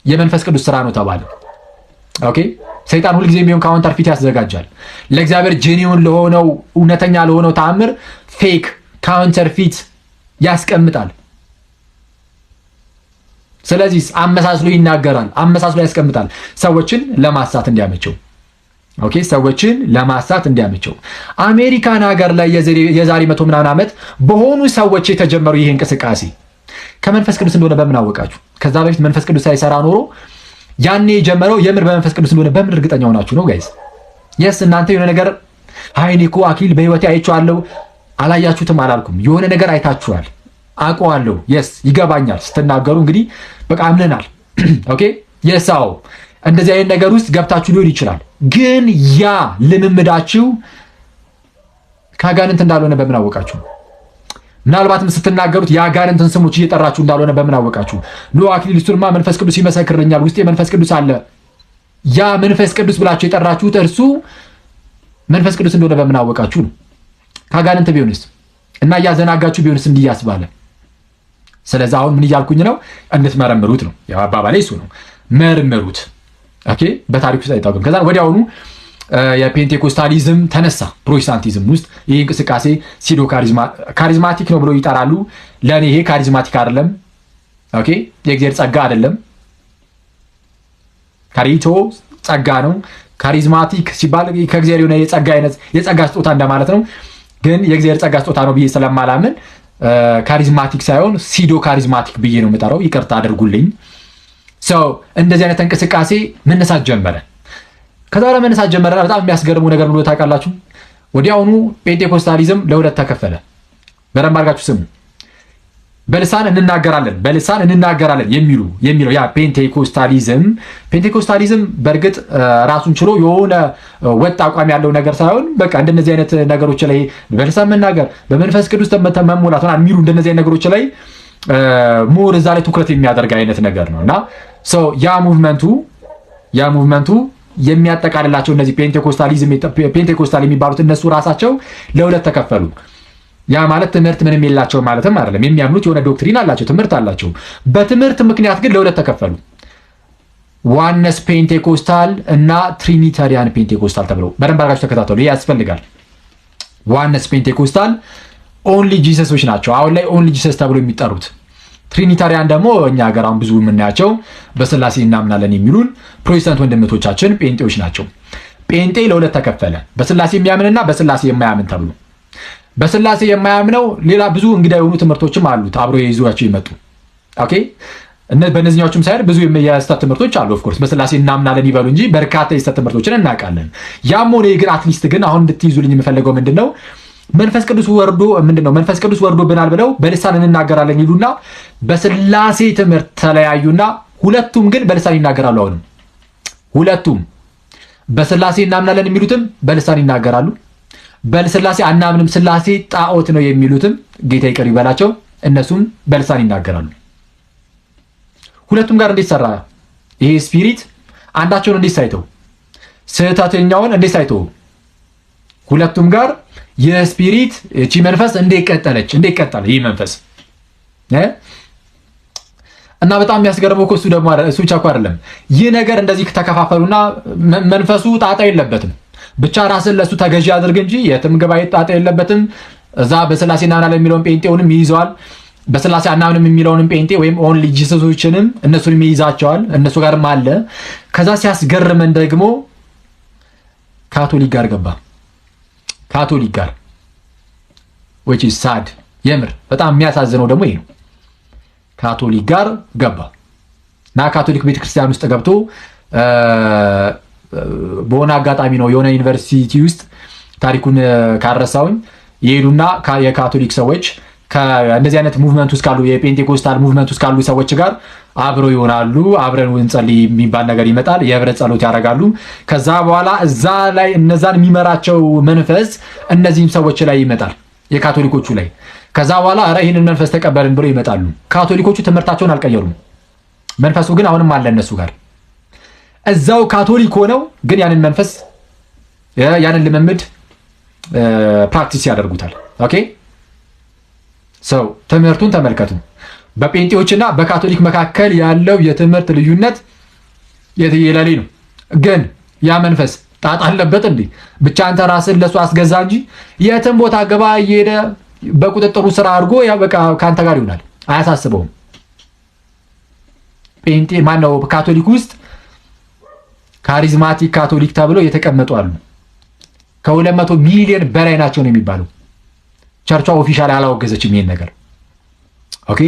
[SPEAKER 1] የመንፈስ ቅዱስ ስራ ነው ተባለ። ኦኬ ሰይጣን ሁልጊዜ ቢሆን ካውንተርፊት ያዘጋጃል። ለእግዚአብሔር ጄኒውን ለሆነው እውነተኛ ለሆነው ተአምር ፌክ ካውንተርፊት ያስቀምጣል። ስለዚህ አመሳስሎ ይናገራል፣ አመሳስሎ ያስቀምጣል ሰዎችን ለማሳት እንዲያመቸው። ኦኬ ሰዎችን ለማሳት እንዲያመቸው። አሜሪካን ሀገር ላይ የዛሬ 100 ምናምን ዓመት በሆኑ ሰዎች የተጀመሩ ይሄ እንቅስቃሴ ከመንፈስ ቅዱስ እንደሆነ በምን አወቃችሁ? ከዛ በፊት መንፈስ ቅዱስ ሳይሰራ ኖሮ ያኔ የጀመረው የምር በመንፈስ ቅዱስ እንደሆነ በምን እርግጠኛ ሆናችሁ ነው ጋይስ? የስ እናንተ የሆነ ነገር ሃይኒኮ አኪል በህይወቴ አይቼዋለሁ አላያችሁትም አላልኩም። የሆነ ነገር አይታችኋል፣ አውቀዋለሁ። የስ ይገባኛል ስትናገሩ እንግዲህ በቃ አምነናል። ኦኬ የሳው እንደዚህ አይነት ነገር ውስጥ ገብታችሁ ሊሆን ይችላል። ግን ያ ልምምዳችሁ ከአጋንንት እንዳልሆነ በምን አወቃችሁ? ምናልባትም ስትናገሩት የአጋንንትን ስሞች እየጠራችሁ እንዳልሆነ በምን አወቃችሁ? ኖ አክሊልሱንማ መንፈስ ቅዱስ ይመሰክርልኛል፣ ውስጤ መንፈስ ቅዱስ አለ። ያ መንፈስ ቅዱስ ብላችሁ የጠራችሁት እርሱ መንፈስ ቅዱስ እንደሆነ በምን አወቃችሁ ነው። ከአጋንንት ቢሆንስ እና እያዘናጋችሁ ቢሆንስ እንዲህ ያስባለ። ስለዚህ አሁን ምን እያልኩኝ ነው? እንድትመረምሩት ነው። ያው አባባሌ እሱ ነው። መርምሩት። ኦኬ። በታሪክ ውስጥ አይታወቅም። ከዛ ወዲያውኑ የፔንቴኮስታሊዝም ተነሳ። ፕሮቴስታንቲዝም ውስጥ ይህ እንቅስቃሴ ሲዶ ካሪዝማቲክ ነው ብሎ ይጠራሉ። ለእኔ ይሄ ካሪዝማቲክ አይደለም። ኦኬ። የእግዚአብሔር ጸጋ አይደለም። ካሪቶ ጸጋ ነው። ካሪዝማቲክ ሲባል ከእግዚአብሔር የሆነ የጸጋ አይነት የጸጋ ስጦታ እንደማለት ነው። ግን የእግዚአብሔር ጸጋ ስጦታ ነው ብዬ ስለማላምን ካሪዝማቲክ ሳይሆን ሲዶ ካሪዝማቲክ ብዬ ነው የምጠራው። ይቅርታ አድርጉልኝ። ሰው እንደዚህ አይነት እንቅስቃሴ መነሳት ጀመረ። ከዛ በኋላ መነሳት ጀመረና በጣም የሚያስገርመው ነገር ብሎ ታውቃላችሁ? ወዲያውኑ ፔንቴኮስታሊዝም ለሁለት ተከፈለ። በደንብ አድርጋችሁ ስሙ። በልሳን እንናገራለን የሚለው ያ ፔንቴኮስታሊዝም በእርግጥ ራሱን ችሎ የሆነ ወጥ አቋም ያለው ነገር ሳይሆን በቃ እንደነዚህ አይነት ነገሮች ላይ በልሳን መናገር፣ በመንፈስ ቅዱስ መሞላት የሚሉ እንደነዚህ አይነት ነገሮች ላይ ሞር እዛ ላይ ትኩረት የሚያደርግ አይነት ነገር ነው እና ያ ሙቭመንቱ የሚያጠቃልላቸው እነዚህ ፔንቴኮስታል የሚባሉት እነሱ ራሳቸው ለሁለት ተከፈሉ። ያ ማለት ትምህርት ምንም የላቸው ማለትም አይደለም። የሚያምኑት የሆነ ዶክትሪን አላቸው፣ ትምህርት አላቸው። በትምህርት ምክንያት ግን ለሁለት ተከፈሉ። ዋነስ ፔንቴኮስታል እና ትሪኒታሪያን ፔንቴኮስታል ተብለው በደንብ አድርጋችሁ ተከታተሉ። ይህ ያስፈልጋል። ዋነስ ፔንቴኮስታል ኦንሊ ጂሰሶች ናቸው፣ አሁን ላይ ኦንሊ ጂሰስ ተብሎ የሚጠሩት። ትሪኒታሪያን ደግሞ እኛ ሀገር አሁን ብዙ የምናያቸው በስላሴ እናምናለን የሚሉን ፕሮቴስታንት ወንድምቶቻችን ጴንጤዎች ናቸው። ጴንጤ ለሁለት ተከፈለ፣ በስላሴ የሚያምንና በስላሴ የማያምን ተብሎ። በስላሴ የማያምነው ሌላ ብዙ እንግዳ የሆኑ ትምህርቶችም አሉት አብሮ ይዟቸው ይመጡ። ኦኬ። በእነዚህኛዎችም ሳይሆን ብዙ የስተት ትምህርቶች አሉ። ኦፍኮርስ በስላሴ እናምናለን ይበሉ እንጂ በርካታ የስተት ትምህርቶችን እናውቃለን። ያም ሆነ ግን አትሊስት ግን አሁን እንድትይዙልኝ የምፈልገው ምንድነው መንፈስ ቅዱስ ወርዶብናል ብለው በልሳን እንናገራለን ይሉና በስላሴ ትምህርት ተለያዩና ሁለቱም ግን በልሳን ይናገራሉ። አሁንም ሁለቱም በስላሴ እናምናለን የሚሉትም በልሳን ይናገራሉ። በስላሴ አናምንም ስላሴ ጣዖት ነው የሚሉትም ጌታ ይቅር ይበላቸው እነሱም በልሳን ይናገራሉ። ሁለቱም ጋር እንዴት ሰራ? ይሄ ስፒሪት አንዳቸውን እንዴት ሳይተው ስህተተኛውን እንዴት ሳይተው ሁለቱም ጋር የስፒሪት እቺ መንፈስ እንዴት ቀጠለ ይህ መንፈስ እና በጣም የሚያስገርመው እኮ እሱ ብቻ እኮ አይደለም። ይህ ነገር እንደዚህ ተከፋፈሉና መንፈሱ ጣጣ የለበትም፣ ብቻ ራስን ለሱ ተገዢ አድርግ እንጂ የትም ግባ ጣጣ የለበትም። እዛ በስላሴ እናምናለን የሚለውን ጴንጤውንም ይይዘዋል፣ በስላሴ አናምንም የሚለውንም ጴንጤ ወይም ኦንሊ ጂሰሶችንም እነሱንም ይይዛቸዋል፣ እነሱ ጋርም አለ። ከዛ ሲያስገርመን ደግሞ ካቶሊክ ጋር ገባ። ካቶሊክ ጋር which is sad የምር በጣም የሚያሳዝነው ደግሞ ይሄ ነው። ካቶሊክ ጋር ገባ እና ካቶሊክ ቤተክርስቲያን ውስጥ ገብቶ በሆነ አጋጣሚ ነው የሆነ ዩኒቨርሲቲ ውስጥ ታሪኩን ካረሳውኝ ይሄዱና የካቶሊክ ሰዎች ከእንደዚህ አይነት ሙቭመንት ውስጥ ካሉ የፔንቴኮስታል ሙቭመንት ውስጥ ካሉ ሰዎች ጋር አብረው ይሆናሉ። አብረን እንጸልይ የሚባል ነገር ይመጣል። የህብረት ጸሎት ያደርጋሉ። ከዛ በኋላ እዛ ላይ እነዛን የሚመራቸው መንፈስ እነዚህም ሰዎች ላይ ይመጣል፣ የካቶሊኮቹ ላይ። ከዛ በኋላ ኧረ ይህንን መንፈስ ተቀበልን ብሎ ይመጣሉ። ካቶሊኮቹ ትምህርታቸውን አልቀየሩም። መንፈሱ ግን አሁንም አለ እነሱ ጋር። እዛው ካቶሊክ ሆነው ግን ያንን መንፈስ ያንን ልምምድ ፕራክቲስ ያደርጉታል። ኦኬ ሰው ትምህርቱን ተመልከቱ። በጴንጤዎችና በካቶሊክ መካከል ያለው የትምህርት ልዩነት የትየለሌ ነው። ግን ያ መንፈስ ጣጣ አለበት እንዴ? ብቻ አንተ ራስን ለሱ አስገዛ እንጂ የትም ቦታ ገባ እየሄደ በቁጥጥሩ ስራ አድርጎ ያ በቃ ካንተ ጋር ይሆናል፣ አያሳስበውም። ጴንጤ ማነው ካቶሊክ ውስጥ ካሪዝማቲክ ካቶሊክ ተብለው የተቀመጡ አሉ። ከ200 ሚሊዮን በላይ ናቸው ነው የሚባለው። ቸርቿ ኦፊሻሊ አላወገዘችም ይሄን ነገር። ኦኬ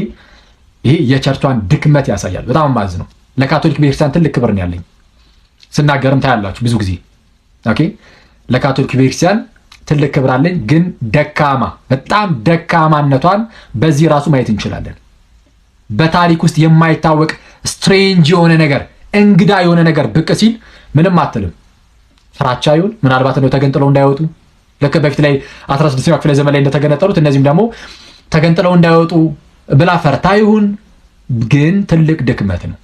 [SPEAKER 1] ይሄ የቸርቿን ድክመት ያሳያል። በጣም ማዝ ነው። ለካቶሊክ ቤተክርስቲያን ትልቅ ክብር ነው ያለኝ፣ ስናገርም ታያላችሁ ብዙ ጊዜ። ኦኬ ለካቶሊክ ቤተክርስቲያን ትልቅ ክብር አለኝ። ግን በጣም ደካማነቷን በዚህ ራሱ ማየት እንችላለን። በታሪክ ውስጥ የማይታወቅ ስትሬንጅ የሆነ ነገር እንግዳ የሆነ ነገር ብቅ ሲል ምንም አትልም። ፍራቻ ይሁን ምናልባት ነው ተገንጥለው እንዳይወጡ ልክ በፊት ላይ 16ኛው ክፍለ ዘመን ላይ እንደተገነጠሉት እነዚህም ደግሞ ተገንጥለው እንዳይወጡ ብላ ፈርታ ይሁን ግን ትልቅ ድክመት ነው።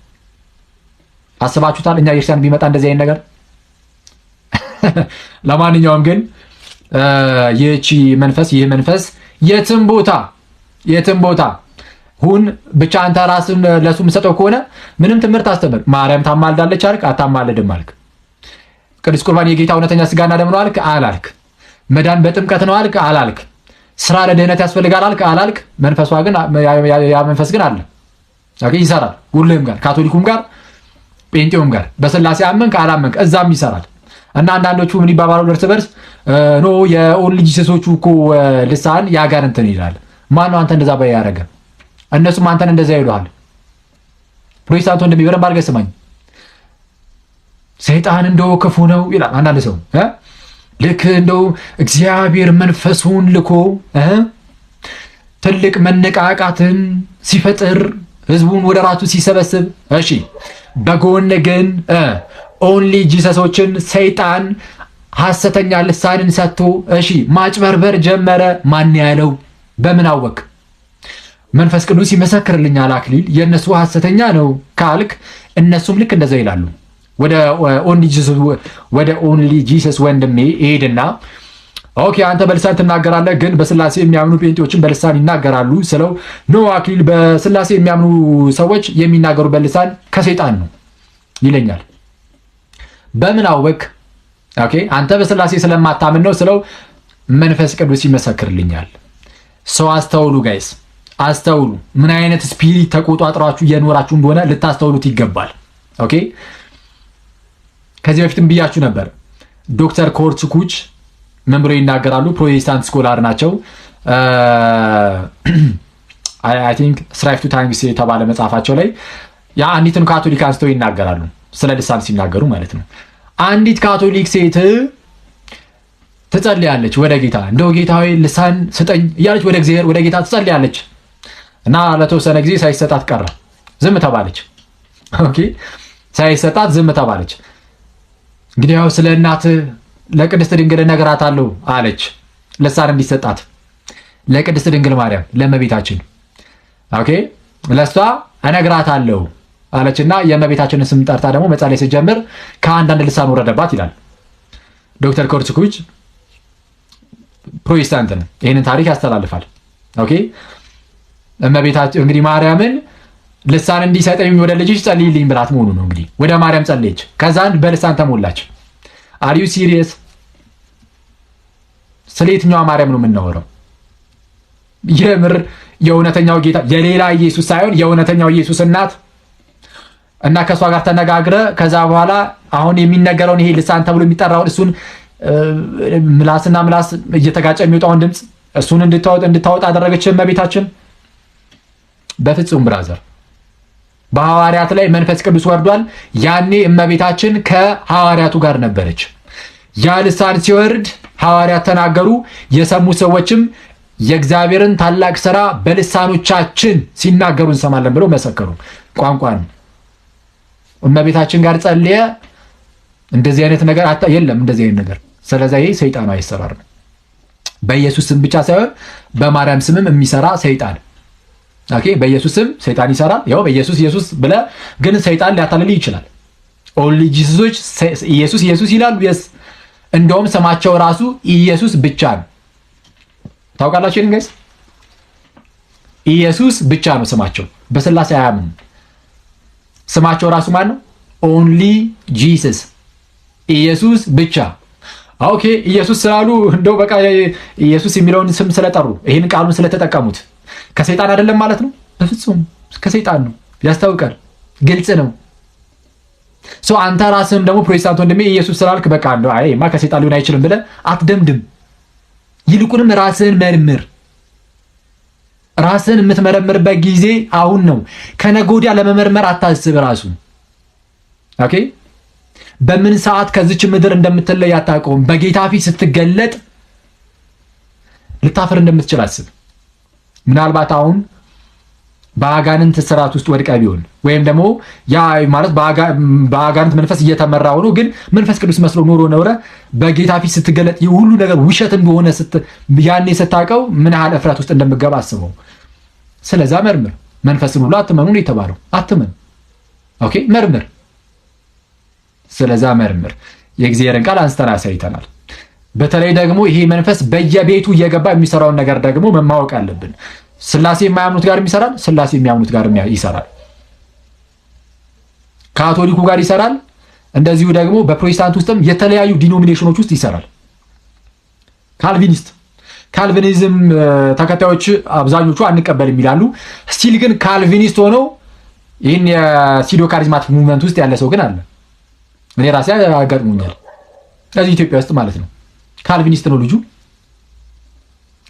[SPEAKER 1] አስባችሁታል? እኛ ክርስቲያን ቢመጣ እንደዚህ አይነት ነገር ለማንኛውም ግን ይህ መንፈስ የትም ቦታ ሁን ብቻ አንተ ራስን ለሱ የምትሰጠው ከሆነ ምንም ትምህርት አስተምር። ማርያም ታማልዳለች አልክ አታማልድም አልክ። ቅዱስ ቁርባን የጌታ እውነተኛ ስጋና ደም ነው አልክ አላልክ። መዳን በጥምቀት ነው አልክ አላልክ። ስራ ለድህነት ያስፈልጋል አልክ አላልክ። ያ መንፈስ ግን አለ ይሰራል። ሁሉም ጋር ካቶሊኩም ጋር ጴንጤውም ጋር በስላሴ አመንክ አላመንክ እዛም ይሰራል። እና አንዳንዶቹ ምን ይባባሉ እርስ በርስ ኖ የኦንሊ ጂሰሶቹ እኮ ልሳን ያጋንንት ነው ይላል። ማን ነው አንተ እንደዛ ባይ ያደረገ? እነሱም አንተን እንደዛ ይሉሃል። ፕሮቴስታንቱ እንደሚበረም አድርገህ ስማኝ። ሰይጣን እንደው ክፉ ነው ይላል አንዳንድ ሰው ልክ እንደው እግዚአብሔር መንፈሱን ልኮ ትልቅ መነቃቃትን ሲፈጥር ህዝቡን ወደ ራሱ ሲሰበስብ፣ እሺ በጎን ግን ኦንሊ ጂሰሶችን ሰይጣን ሐሰተኛ ልሳንን ሰጥቶ እሺ ማጭበርበር ጀመረ። ማን ያለው? በምን አወቅ? መንፈስ ቅዱስ ይመሰክርልኛል አክሊል የእነሱ ሐሰተኛ ነው ካልክ እነሱም ልክ እንደዛ ይላሉ። ወደ ኦንሊ ጂሰስ ወንድሜ ይሄድና ኦኬ አንተ በልሳን ትናገራለህ፣ ግን በስላሴ የሚያምኑ ጴንጤዎችን በልሳን ይናገራሉ ስለው ኖ አክሊል በስላሴ የሚያምኑ ሰዎች የሚናገሩ በልሳን ከሰይጣን ነው ይለኛል። በምን አወቅ? ኦኬ አንተ በስላሴ ስለማታምን ነው ስለው መንፈስ ቅዱስ ይመሰክርልኛል። ሰው አስተውሉ ጋይስ፣ አስተውሉ። ምን አይነት ስፒሪት ተቆጣጥራችሁ እየኖራችሁ እንደሆነ ልታስተውሉት ይገባል። ኦኬ ከዚህ በፊትም ብያችሁ ነበር። ዶክተር ኮርትስኩች ምን ብሎ ይናገራሉ? ፕሮቴስታንት ስኮላር ናቸው። አይ ቲንክ ስትራይቭ ቱ ታንክስ የተባለ መጽሐፋቸው ላይ አንዲትን ካቶሊክ አንስተው ይናገራሉ። ስለ ልሳን ሲናገሩ ማለት ነው። አንዲት ካቶሊክ ሴት ትጸልያለች ወደ ጌታ፣ እንደው ጌታዊ ልሳን ስጠኝ እያለች ወደ እግዚአብሔር ወደ ጌታ ትጸልያለች እና ለተወሰነ ጊዜ ሳይሰጣት ቀረ። ዝም ተባለች። ኦኬ ሳይሰጣት ዝም ተባለች። እንግዲህ ያው ስለ እናት ለቅድስት ድንግል እነግራታለሁ አለች። ልሳን እንዲሰጣት ለቅድስት ድንግል ማርያም ለእመቤታችን ኦኬ ለሷ እነግራታለሁ አለችና የእመቤታችንን ስም ጠርታ ደግሞ መጸለይ ስትጀምር ከአንዳንድ ልሳን ወረደባት ይላል ዶክተር ኮርትስኩች። ፕሮቴስታንት ነው፣ ይህንን ታሪክ ያስተላልፋል። ኦኬ እመቤታችን እንግዲህ ማርያምን ልሳን እንዲሰጠኝ ወደ ልጅሽ ጸልይልኝ ብላት መሆኑ ነው። እንግዲህ ወደ ማርያም ጸለየች፣ ከዛን በልሳን ተሞላች። አር ዩ ሲሪየስ? ስለ የትኛዋ ማርያም ነው የምናወራው? የምር የእውነተኛው ጌታ የሌላ ኢየሱስ ሳይሆን የእውነተኛው ኢየሱስ እናት እና ከሷ ጋር ተነጋግረ ከዛ በኋላ አሁን የሚነገረውን ይሄ ልሳን ተብሎ የሚጠራውን እሱን ምላስና ምላስ እየተጋጨ የሚወጣውን ድምፅ እሱን እንድታወጣ አደረገች እመቤታችን። በፍጹም ብራዘር፣ በሐዋርያት ላይ መንፈስ ቅዱስ ወርዷል። ያኔ እመቤታችን ከሐዋርያቱ ጋር ነበረች። ያ ልሳን ሲወርድ ሐዋርያት ተናገሩ፣ የሰሙ ሰዎችም የእግዚአብሔርን ታላቅ ሥራ በልሳኖቻችን ሲናገሩ እንሰማለን ብለው መሰከሩ። ቋንቋን እመቤታችን ጋር ጸልየ እንደዚህ አይነት ነገር የለም፣ እንደዚህ አይነት ነገር። ስለዚህ ይሄ ሰይጣን አይሰራር ነው። በኢየሱስ ስም ብቻ ሳይሆን በማርያም ስምም የሚሰራ ሰይጣን። ኦኬ በኢየሱስ ስም ሰይጣን ይሰራል። ያው በኢየሱስ ኢየሱስ ብለ ግን ሰይጣን ሊያታልል ይችላል። ኦንሊ ጂሰሶች ኢየሱስ ኢየሱስ ይላሉ። የስ እንደውም ስማቸው ራሱ ኢየሱስ ብቻ ነው። ታውቃላችሁ ይሄን ጋይስ? ኢየሱስ ብቻ ነው ስማቸው። በስላሴ አያምኑም። ስማቸው ራሱ ማን ነው? ኦንሊ ጂሰስ፣ ኢየሱስ ብቻ። ኦኬ ኢየሱስ ስላሉ እንደው በቃ ኢየሱስ የሚለውን ስም ስለጠሩ ይሄን ቃሉን ስለተጠቀሙት ከሰይጣን አይደለም ማለት ነው? በፍጹም ከሰይጣን ነው። ያስታውቃል፣ ግልጽ ነው። አንተ ራስህም ደግሞ ፕሮቴስታንት ወንድሜ ኢየሱስ ስላልክ በቃ እንደው አይማ ከሰይጣን ሊሆን አይችልም ብለህ አትደምድም። ይልቁንም ራስህን መርምር። ራስህን የምትመረምርበት ጊዜ አሁን ነው። ከነገ ወዲያ ለመመርመር አታስብ ራሱ። ኦኬ በምን ሰዓት ከዚች ምድር እንደምትለይ አታውቀውም። በጌታ ፊት ስትገለጥ ልታፍር እንደምትችል አስብ። ምናልባት አሁን በአጋንንት ስርዓት ውስጥ ወድቀ ቢሆን ወይም ደግሞ ያ ማለት በአጋንንት መንፈስ እየተመራ ሆኖ ግን መንፈስ ቅዱስ መስሎ ኖሮ ነውረ በጌታ ፊት ስትገለጥ ይህ ሁሉ ነገር ውሸት እንደሆነ ያኔ ስታውቀው ምን ያህል እፍረት ውስጥ እንደምገባ አስበው። ስለዛ መርምር። መንፈስን ሁሉ አትመኑ ነው የተባለው። አትመን። ኦኬ፣ መርምር። ስለዛ መርምር። የእግዚአብሔርን ቃል አንስተን አሳይተናል። በተለይ ደግሞ ይሄ መንፈስ በየቤቱ እየገባ የሚሰራውን ነገር ደግሞ ማወቅ አለብን። ስላሴ የማያምኑት ጋር ይሰራል፣ ስላሴ የሚያምኑት ጋር ይሰራል። ካቶሊኩ ጋር ይሰራል። እንደዚሁ ደግሞ በፕሮቴስታንት ውስጥም የተለያዩ ዲኖሚኔሽኖች ውስጥ ይሰራል። ካልቪኒዝም ተከታዮች አብዛኞቹ አንቀበልም ይላሉ። ስቲል ግን ካልቪኒስት ሆነው ይህን የሲዶ ካሪዝማቲክ ሙቭመንት ውስጥ ያለ ሰው ግን አለ። እኔ ራሴ አጋጥሞኛል፣ እዚህ ኢትዮጵያ ውስጥ ማለት ነው። ካልቪኒስት ነው ልጁ።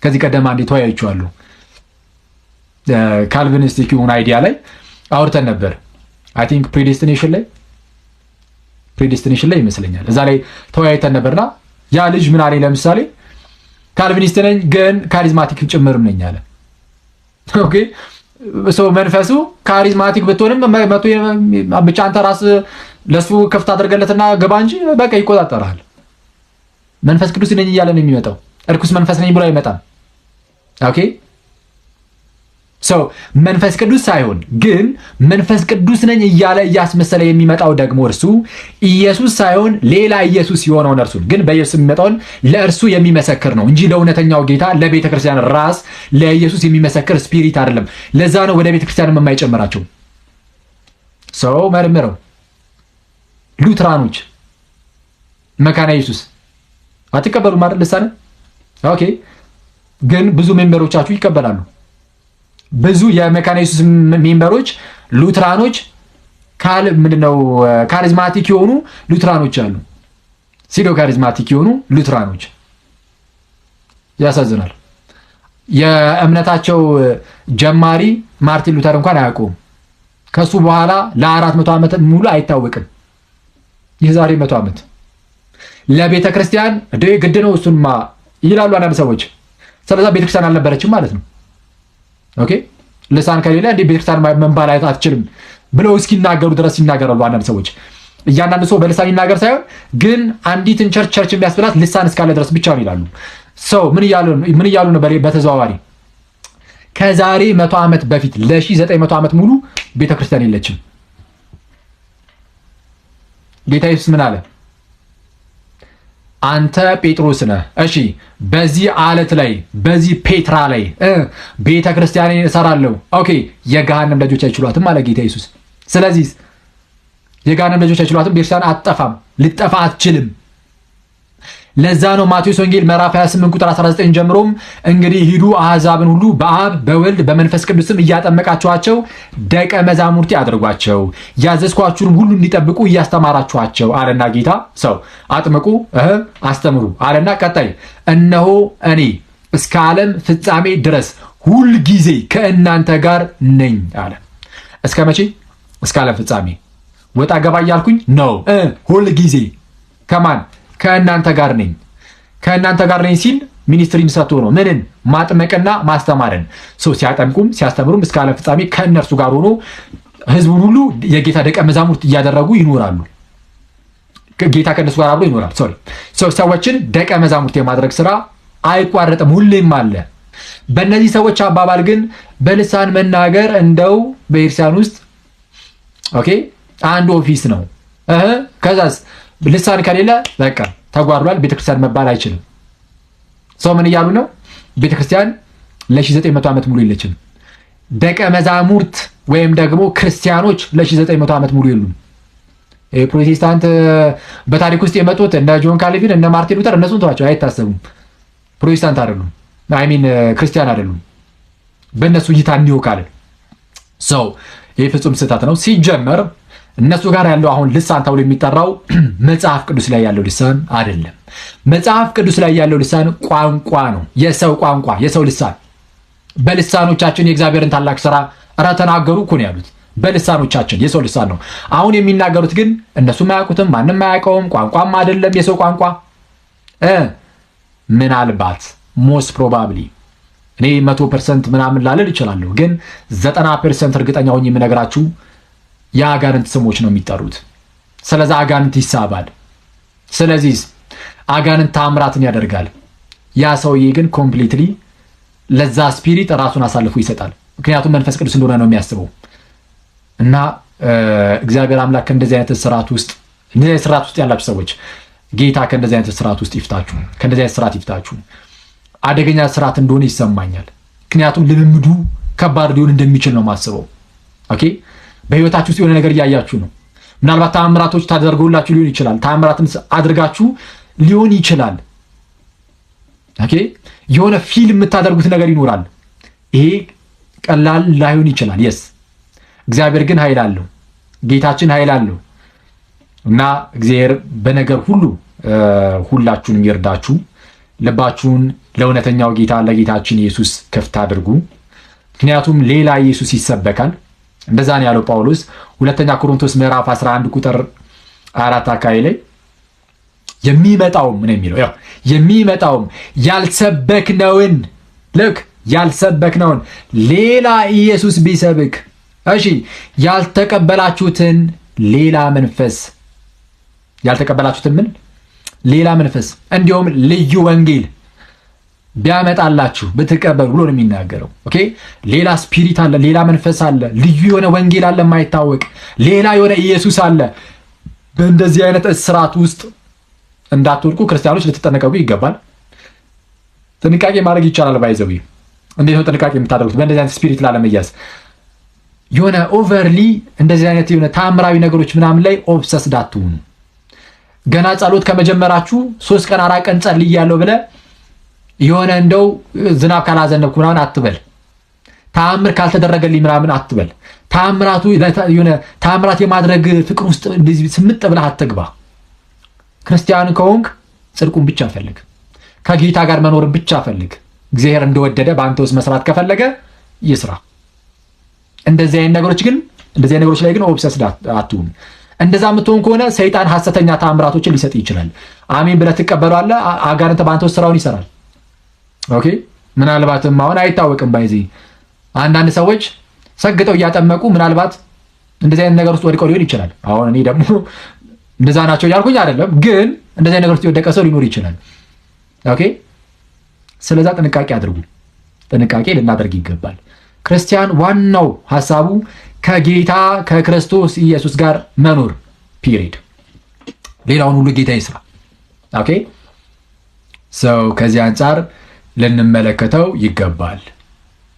[SPEAKER 1] ከዚህ ቀደም አንዴ ተወያይቼዋለሁ። ካልቪኒስቲክ የሆነ አይዲያ ላይ አውርተን ነበር። አይ ቲንክ ፕሪዴስቲኔሽን ላይ ይመስለኛል። እዛ ላይ ተወያይተን ነበርና ያ ልጅ ምን አለኝ፣ ለምሳሌ ካልቪኒስት ነኝ ግን ካሪዝማቲክ ጭምርም ነኝ አለ። ኦኬ ሰው መንፈሱ ካሪዝማቲክ ብትሆንም መቶ ብቻ አንተ ራስ ለሱ ክፍት አድርገለትና ገባ እንጂ በቃ ይቆጣጠራል። መንፈስ ቅዱስ ነኝ እያለ ነው የሚመጣው። እርኩስ መንፈስ ነኝ ብሎ አይመጣም። ኦኬ ሰው መንፈስ ቅዱስ ሳይሆን ግን መንፈስ ቅዱስ ነኝ እያለ እያስመሰለ የሚመጣው ደግሞ እርሱ ኢየሱስ ሳይሆን ሌላ ኢየሱስ የሆነውን እርሱን ግን በኢየሱስ የሚመጣውን ለእርሱ የሚመሰክር ነው እንጂ ለእውነተኛው ጌታ ለቤተ ክርስቲያን ራስ ለኢየሱስ የሚመሰክር ስፒሪት አይደለም። ለዛ ነው ወደ ቤተ ክርስቲያን የማይጨምራቸው። ሰው መርምረው። ሉትራኖች መካነ ኢየሱስ አትቀበሉም አይደል? ልሳነ ኦኬ። ግን ብዙ ሜምበሮቻችሁ ይቀበላሉ። ብዙ የመካነ ኢየሱስ ሜምበሮች ሉትራኖች ምንድነው ካሪዝማቲክ የሆኑ ሉትራኖች አሉ። ሲዶ ካሪዝማቲክ የሆኑ ሉትራኖች ያሳዝናል። የእምነታቸው ጀማሪ ማርቲን ሉተር እንኳን አያውቁም። ከሱ በኋላ ለ400 ዓመት ሙሉ አይታወቅም። የዛሬ 100 ዓመት ለቤተ ክርስቲያን ግድ ነው እሱንማ ይላሉ አንዳንድ ሰዎች። ስለዛ ቤተክርስቲያን አልነበረችም ማለት ነው። ኦኬ ልሳን ከሌለ እንዴ ቤተክርስቲያን መንባል አትችልም ብለው እስኪናገሩ ድረስ ይናገራሉ አንዳንድ ሰዎች። እያንዳንዱ ሰው በልሳን ይናገር ሳይሆን ግን አንዲትን ቸርች የሚያስብላት ልሳን እስካለ ድረስ ብቻ ነው ይላሉ። ሰው ምን እያሉ ነው? በተዘዋዋሪ ከዛሬ 100 ዓመት በፊት ለ1900 ዓመት ሙሉ ቤተክርስቲያን የለችም። ጌታ ኢየሱስ ምን አለ? አንተ ጴጥሮስ ነህ፣ እሺ በዚህ አለት ላይ በዚህ ፔትራ ላይ ቤተ ክርስቲያኔን እሰራለሁ። ኦኬ የገሃነም ደጆች አይችሏትም አለ ጌታ ኢየሱስ። ስለዚህ የገሃነም ደጆች አይችሏትም፣ ቤተክርስቲያን አትጠፋም፣ ልጠፋ አትችልም። ለዛ ነው ማቴዎስ ወንጌል ምዕራፍ 28 ቁጥር 19 ጀምሮም እንግዲህ ሂዱ አሕዛብን ሁሉ በአብ በወልድ በመንፈስ ቅዱስም እያጠመቃችኋቸው ደቀ መዛሙርቴ አድርጓቸው፣ ያዘዝኳችሁንም ሁሉ እንዲጠብቁ እያስተማራችኋቸው አለና ጌታ። ሰው አጥምቁ አስተምሩ አለና ቀጣይ እነሆ እኔ እስከ ዓለም ፍጻሜ ድረስ ሁል ጊዜ ከእናንተ ጋር ነኝ አለ። እስከ መቼ? እስከ ዓለም ፍጻሜ። ወጣ ገባ እያልኩኝ ነው። ሁል ጊዜ ከማን? ከእናንተ ጋር ነኝ። ከእናንተ ጋር ነኝ ሲል ሚኒስትሪን ሰጥቶ ነው። ምንን? ማጥመቅና ማስተማርን። ሰው ሲያጠምቁም ሲያስተምሩም እስከ ዓለም ፍጻሜ ከእነርሱ ጋር ሆኖ ህዝቡን ሁሉ የጌታ ደቀ መዛሙርት እያደረጉ ይኖራሉ። ጌታ ከእነሱ ጋር አብሮ ይኖራል። ሰዎችን ደቀ መዛሙርት የማድረግ ስራ አይቋረጥም፣ ሁሌም አለ። በእነዚህ ሰዎች አባባል ግን በልሳን መናገር እንደው በኤርሲያን ውስጥ ኦኬ አንድ ኦፊስ ነው። ከዛስ ልሳን ከሌለ በቃ ተጓድሏል፣ ቤተክርስቲያን መባል አይችልም። ሰው ምን እያሉ ነው? ቤተክርስቲያን ለ1900 ዓመት ሙሉ የለችም። ደቀ መዛሙርት ወይም ደግሞ ክርስቲያኖች ለ1900 ዓመት ሙሉ የሉም። ፕሮቴስታንት በታሪክ ውስጥ የመጡት እነ ጆን ካልቪን እነ ማርቲን ሉተር እነሱን ተዋቸው፣ አይታሰቡም። ፕሮቴስታንት አይደሉም፣ ክርስቲያን አይደሉም። በእነሱ እይታ እንዲሁ ካለን ሰው ይህ ፍጹም ስህተት ነው። ሲጀመር እነሱ ጋር ያለው አሁን ልሳን ተብሎ የሚጠራው መጽሐፍ ቅዱስ ላይ ያለው ልሳን አይደለም። መጽሐፍ ቅዱስ ላይ ያለው ልሳን ቋንቋ ነው፣ የሰው ቋንቋ፣ የሰው ልሳን። በልሳኖቻችን የእግዚአብሔርን ታላቅ ስራ ተናገሩ እኮ ነው ያሉት። በልሳኖቻችን የሰው ልሳን ነው። አሁን የሚናገሩት ግን እነሱም አያውቁትም፣ ማንም አያውቀውም። ቋንቋም አይደለም የሰው ቋንቋ። ምናልባት ሞስት ፕሮባብሊ እኔ 100% ምናምን ላለል እችላለሁ፣ ግን 90% እርግጠኛ ሆኜ የምነግራችሁ የአጋንንት ስሞች ነው የሚጠሩት። ስለዚህ አጋንንት ይሳባል። ስለዚህ አጋንንት ታምራትን ያደርጋል። ያ ሰውዬ ግን ኮምፕሊትሊ ለዛ ስፒሪት ራሱን አሳልፎ ይሰጣል። ምክንያቱም መንፈስ ቅዱስ እንደሆነ ነው የሚያስበው። እና እግዚአብሔር አምላክ ከእንደዚህ አይነት ስርዓት ውስጥ ያላችሁ ሰዎች ጌታ ከእንደዚህ አይነት ስርዓት ውስጥ ይፍታችሁ፣ ከእንደዚህ አይነት ስርዓት ይፍታችሁ። አደገኛ ስርዓት እንደሆነ ይሰማኛል። ምክንያቱም ልምምዱ ከባድ ሊሆን እንደሚችል ነው ማስበው። ኦኬ፣ በህይወታችሁ ውስጥ የሆነ ነገር እያያችሁ ነው። ምናልባት ታምራቶች ታደርገውላችሁ ሊሆን ይችላል። ታምራትን አድርጋችሁ ሊሆን ይችላል። ኦኬ፣ የሆነ ፊልም የምታደርጉት ነገር ይኖራል። ይሄ ቀላል ላይሆን ይችላል። የስ እግዚአብሔር ግን ኃይል አለው። ጌታችን ኃይል አለው እና እግዚአብሔር በነገር ሁሉ ሁላችሁንም ይርዳችሁ። ልባችሁን ለእውነተኛው ጌታ ለጌታችን ኢየሱስ ክፍት አድርጉ። ምክንያቱም ሌላ ኢየሱስ ይሰበካል። እንደዛ ነው ያለው ጳውሎስ ሁለተኛ ቆሮንቶስ ምዕራፍ 11 ቁጥር 4 አካባቢ ላይ የሚመጣውም ነው የሚለው። ያው የሚመጣውም ያልሰበክነውን ሌላ ኢየሱስ ቢሰብክ፣ እሺ ያልተቀበላችሁትን ሌላ መንፈስ እንዲሁም ልዩ ወንጌል ቢያመጣላችሁ ብትቀበሉ ብሎ ነው የሚናገረው። ኦኬ፣ ሌላ ስፒሪት አለ፣ ሌላ መንፈስ አለ፣ ልዩ የሆነ ወንጌል አለ፣ የማይታወቅ ሌላ የሆነ ኢየሱስ አለ። በእንደዚህ አይነት እስራት ውስጥ እንዳትወድቁ ክርስቲያኖች ልትጠነቀቁ ይገባል። ጥንቃቄ ማድረግ ይቻላል። ባይዘዊ እንዴት ነው ጥንቃቄ የምታደርጉት? በእንደዚህ አይነት ስፒሪት ላለመያዝ የሆነ ኦቨርሊ እንደዚህ አይነት የሆነ ታምራዊ ነገሮች ምናምን ላይ ኦብሰስድ አትሁኑ። ገና ጸሎት ከመጀመራችሁ 3 ቀን 4 ቀን ጸልያለሁ ብለህ የሆነ እንደው ዝናብ ካላዘነብኩ ምናምን አትበል። ታምር ካልተደረገልኝ ምናምን አትበል። ታምራት የማድረግ ፍቅር ውስጥ ስምጥ ብለህ አትግባ። ክርስቲያን ከሆንክ ጽድቁን ብቻ ፈልግ፣ ከጌታ ጋር መኖርን ብቻ ፈልግ። እግዚአብሔር እንደወደደ በአንተ ውስጥ መስራት ከፈለገ ይስራ። እንደዚህ አይነት ነገሮች ላይ ግን ኦብሰስድ አትሁን። እንደዛ የምትሆን ከሆነ ሰይጣን ሐሰተኛ ታምራቶችን ሊሰጥ ይችላል። አሜን ብለህ ትቀበላለህ። አጋንንት በአንተ ውስጥ ስራውን ይሰራል። ኦኬ፣ ምናልባትም አሁን አይታወቅም። ባይዚህ አንዳንድ ሰዎች ሰግጠው እያጠመቁ ምናልባት እንደዚህ አይነት ነገር ውስጥ ወድቀው ሊሆን ይችላል። አሁን እኔ ደግሞ እንደዛ ናቸው ያልኩኝ አይደለም፣ ግን እንደዚህ አይነት ነገር ውስጥ የወደቀ ሰው ሊኖር ይችላል። ኦኬ፣ ስለዛ ጥንቃቄ አድርጉ። ጥንቃቄ ልናደርግ ይገባል። ክርስቲያን ዋናው ሐሳቡ ከጌታ ከክርስቶስ ኢየሱስ ጋር መኖር ፒሪድ። ሌላውን ሁሉ ጌታ ይስራ። ኦኬ፣ ሰው ከዚህ አንጻር ልንመለከተው ይገባል።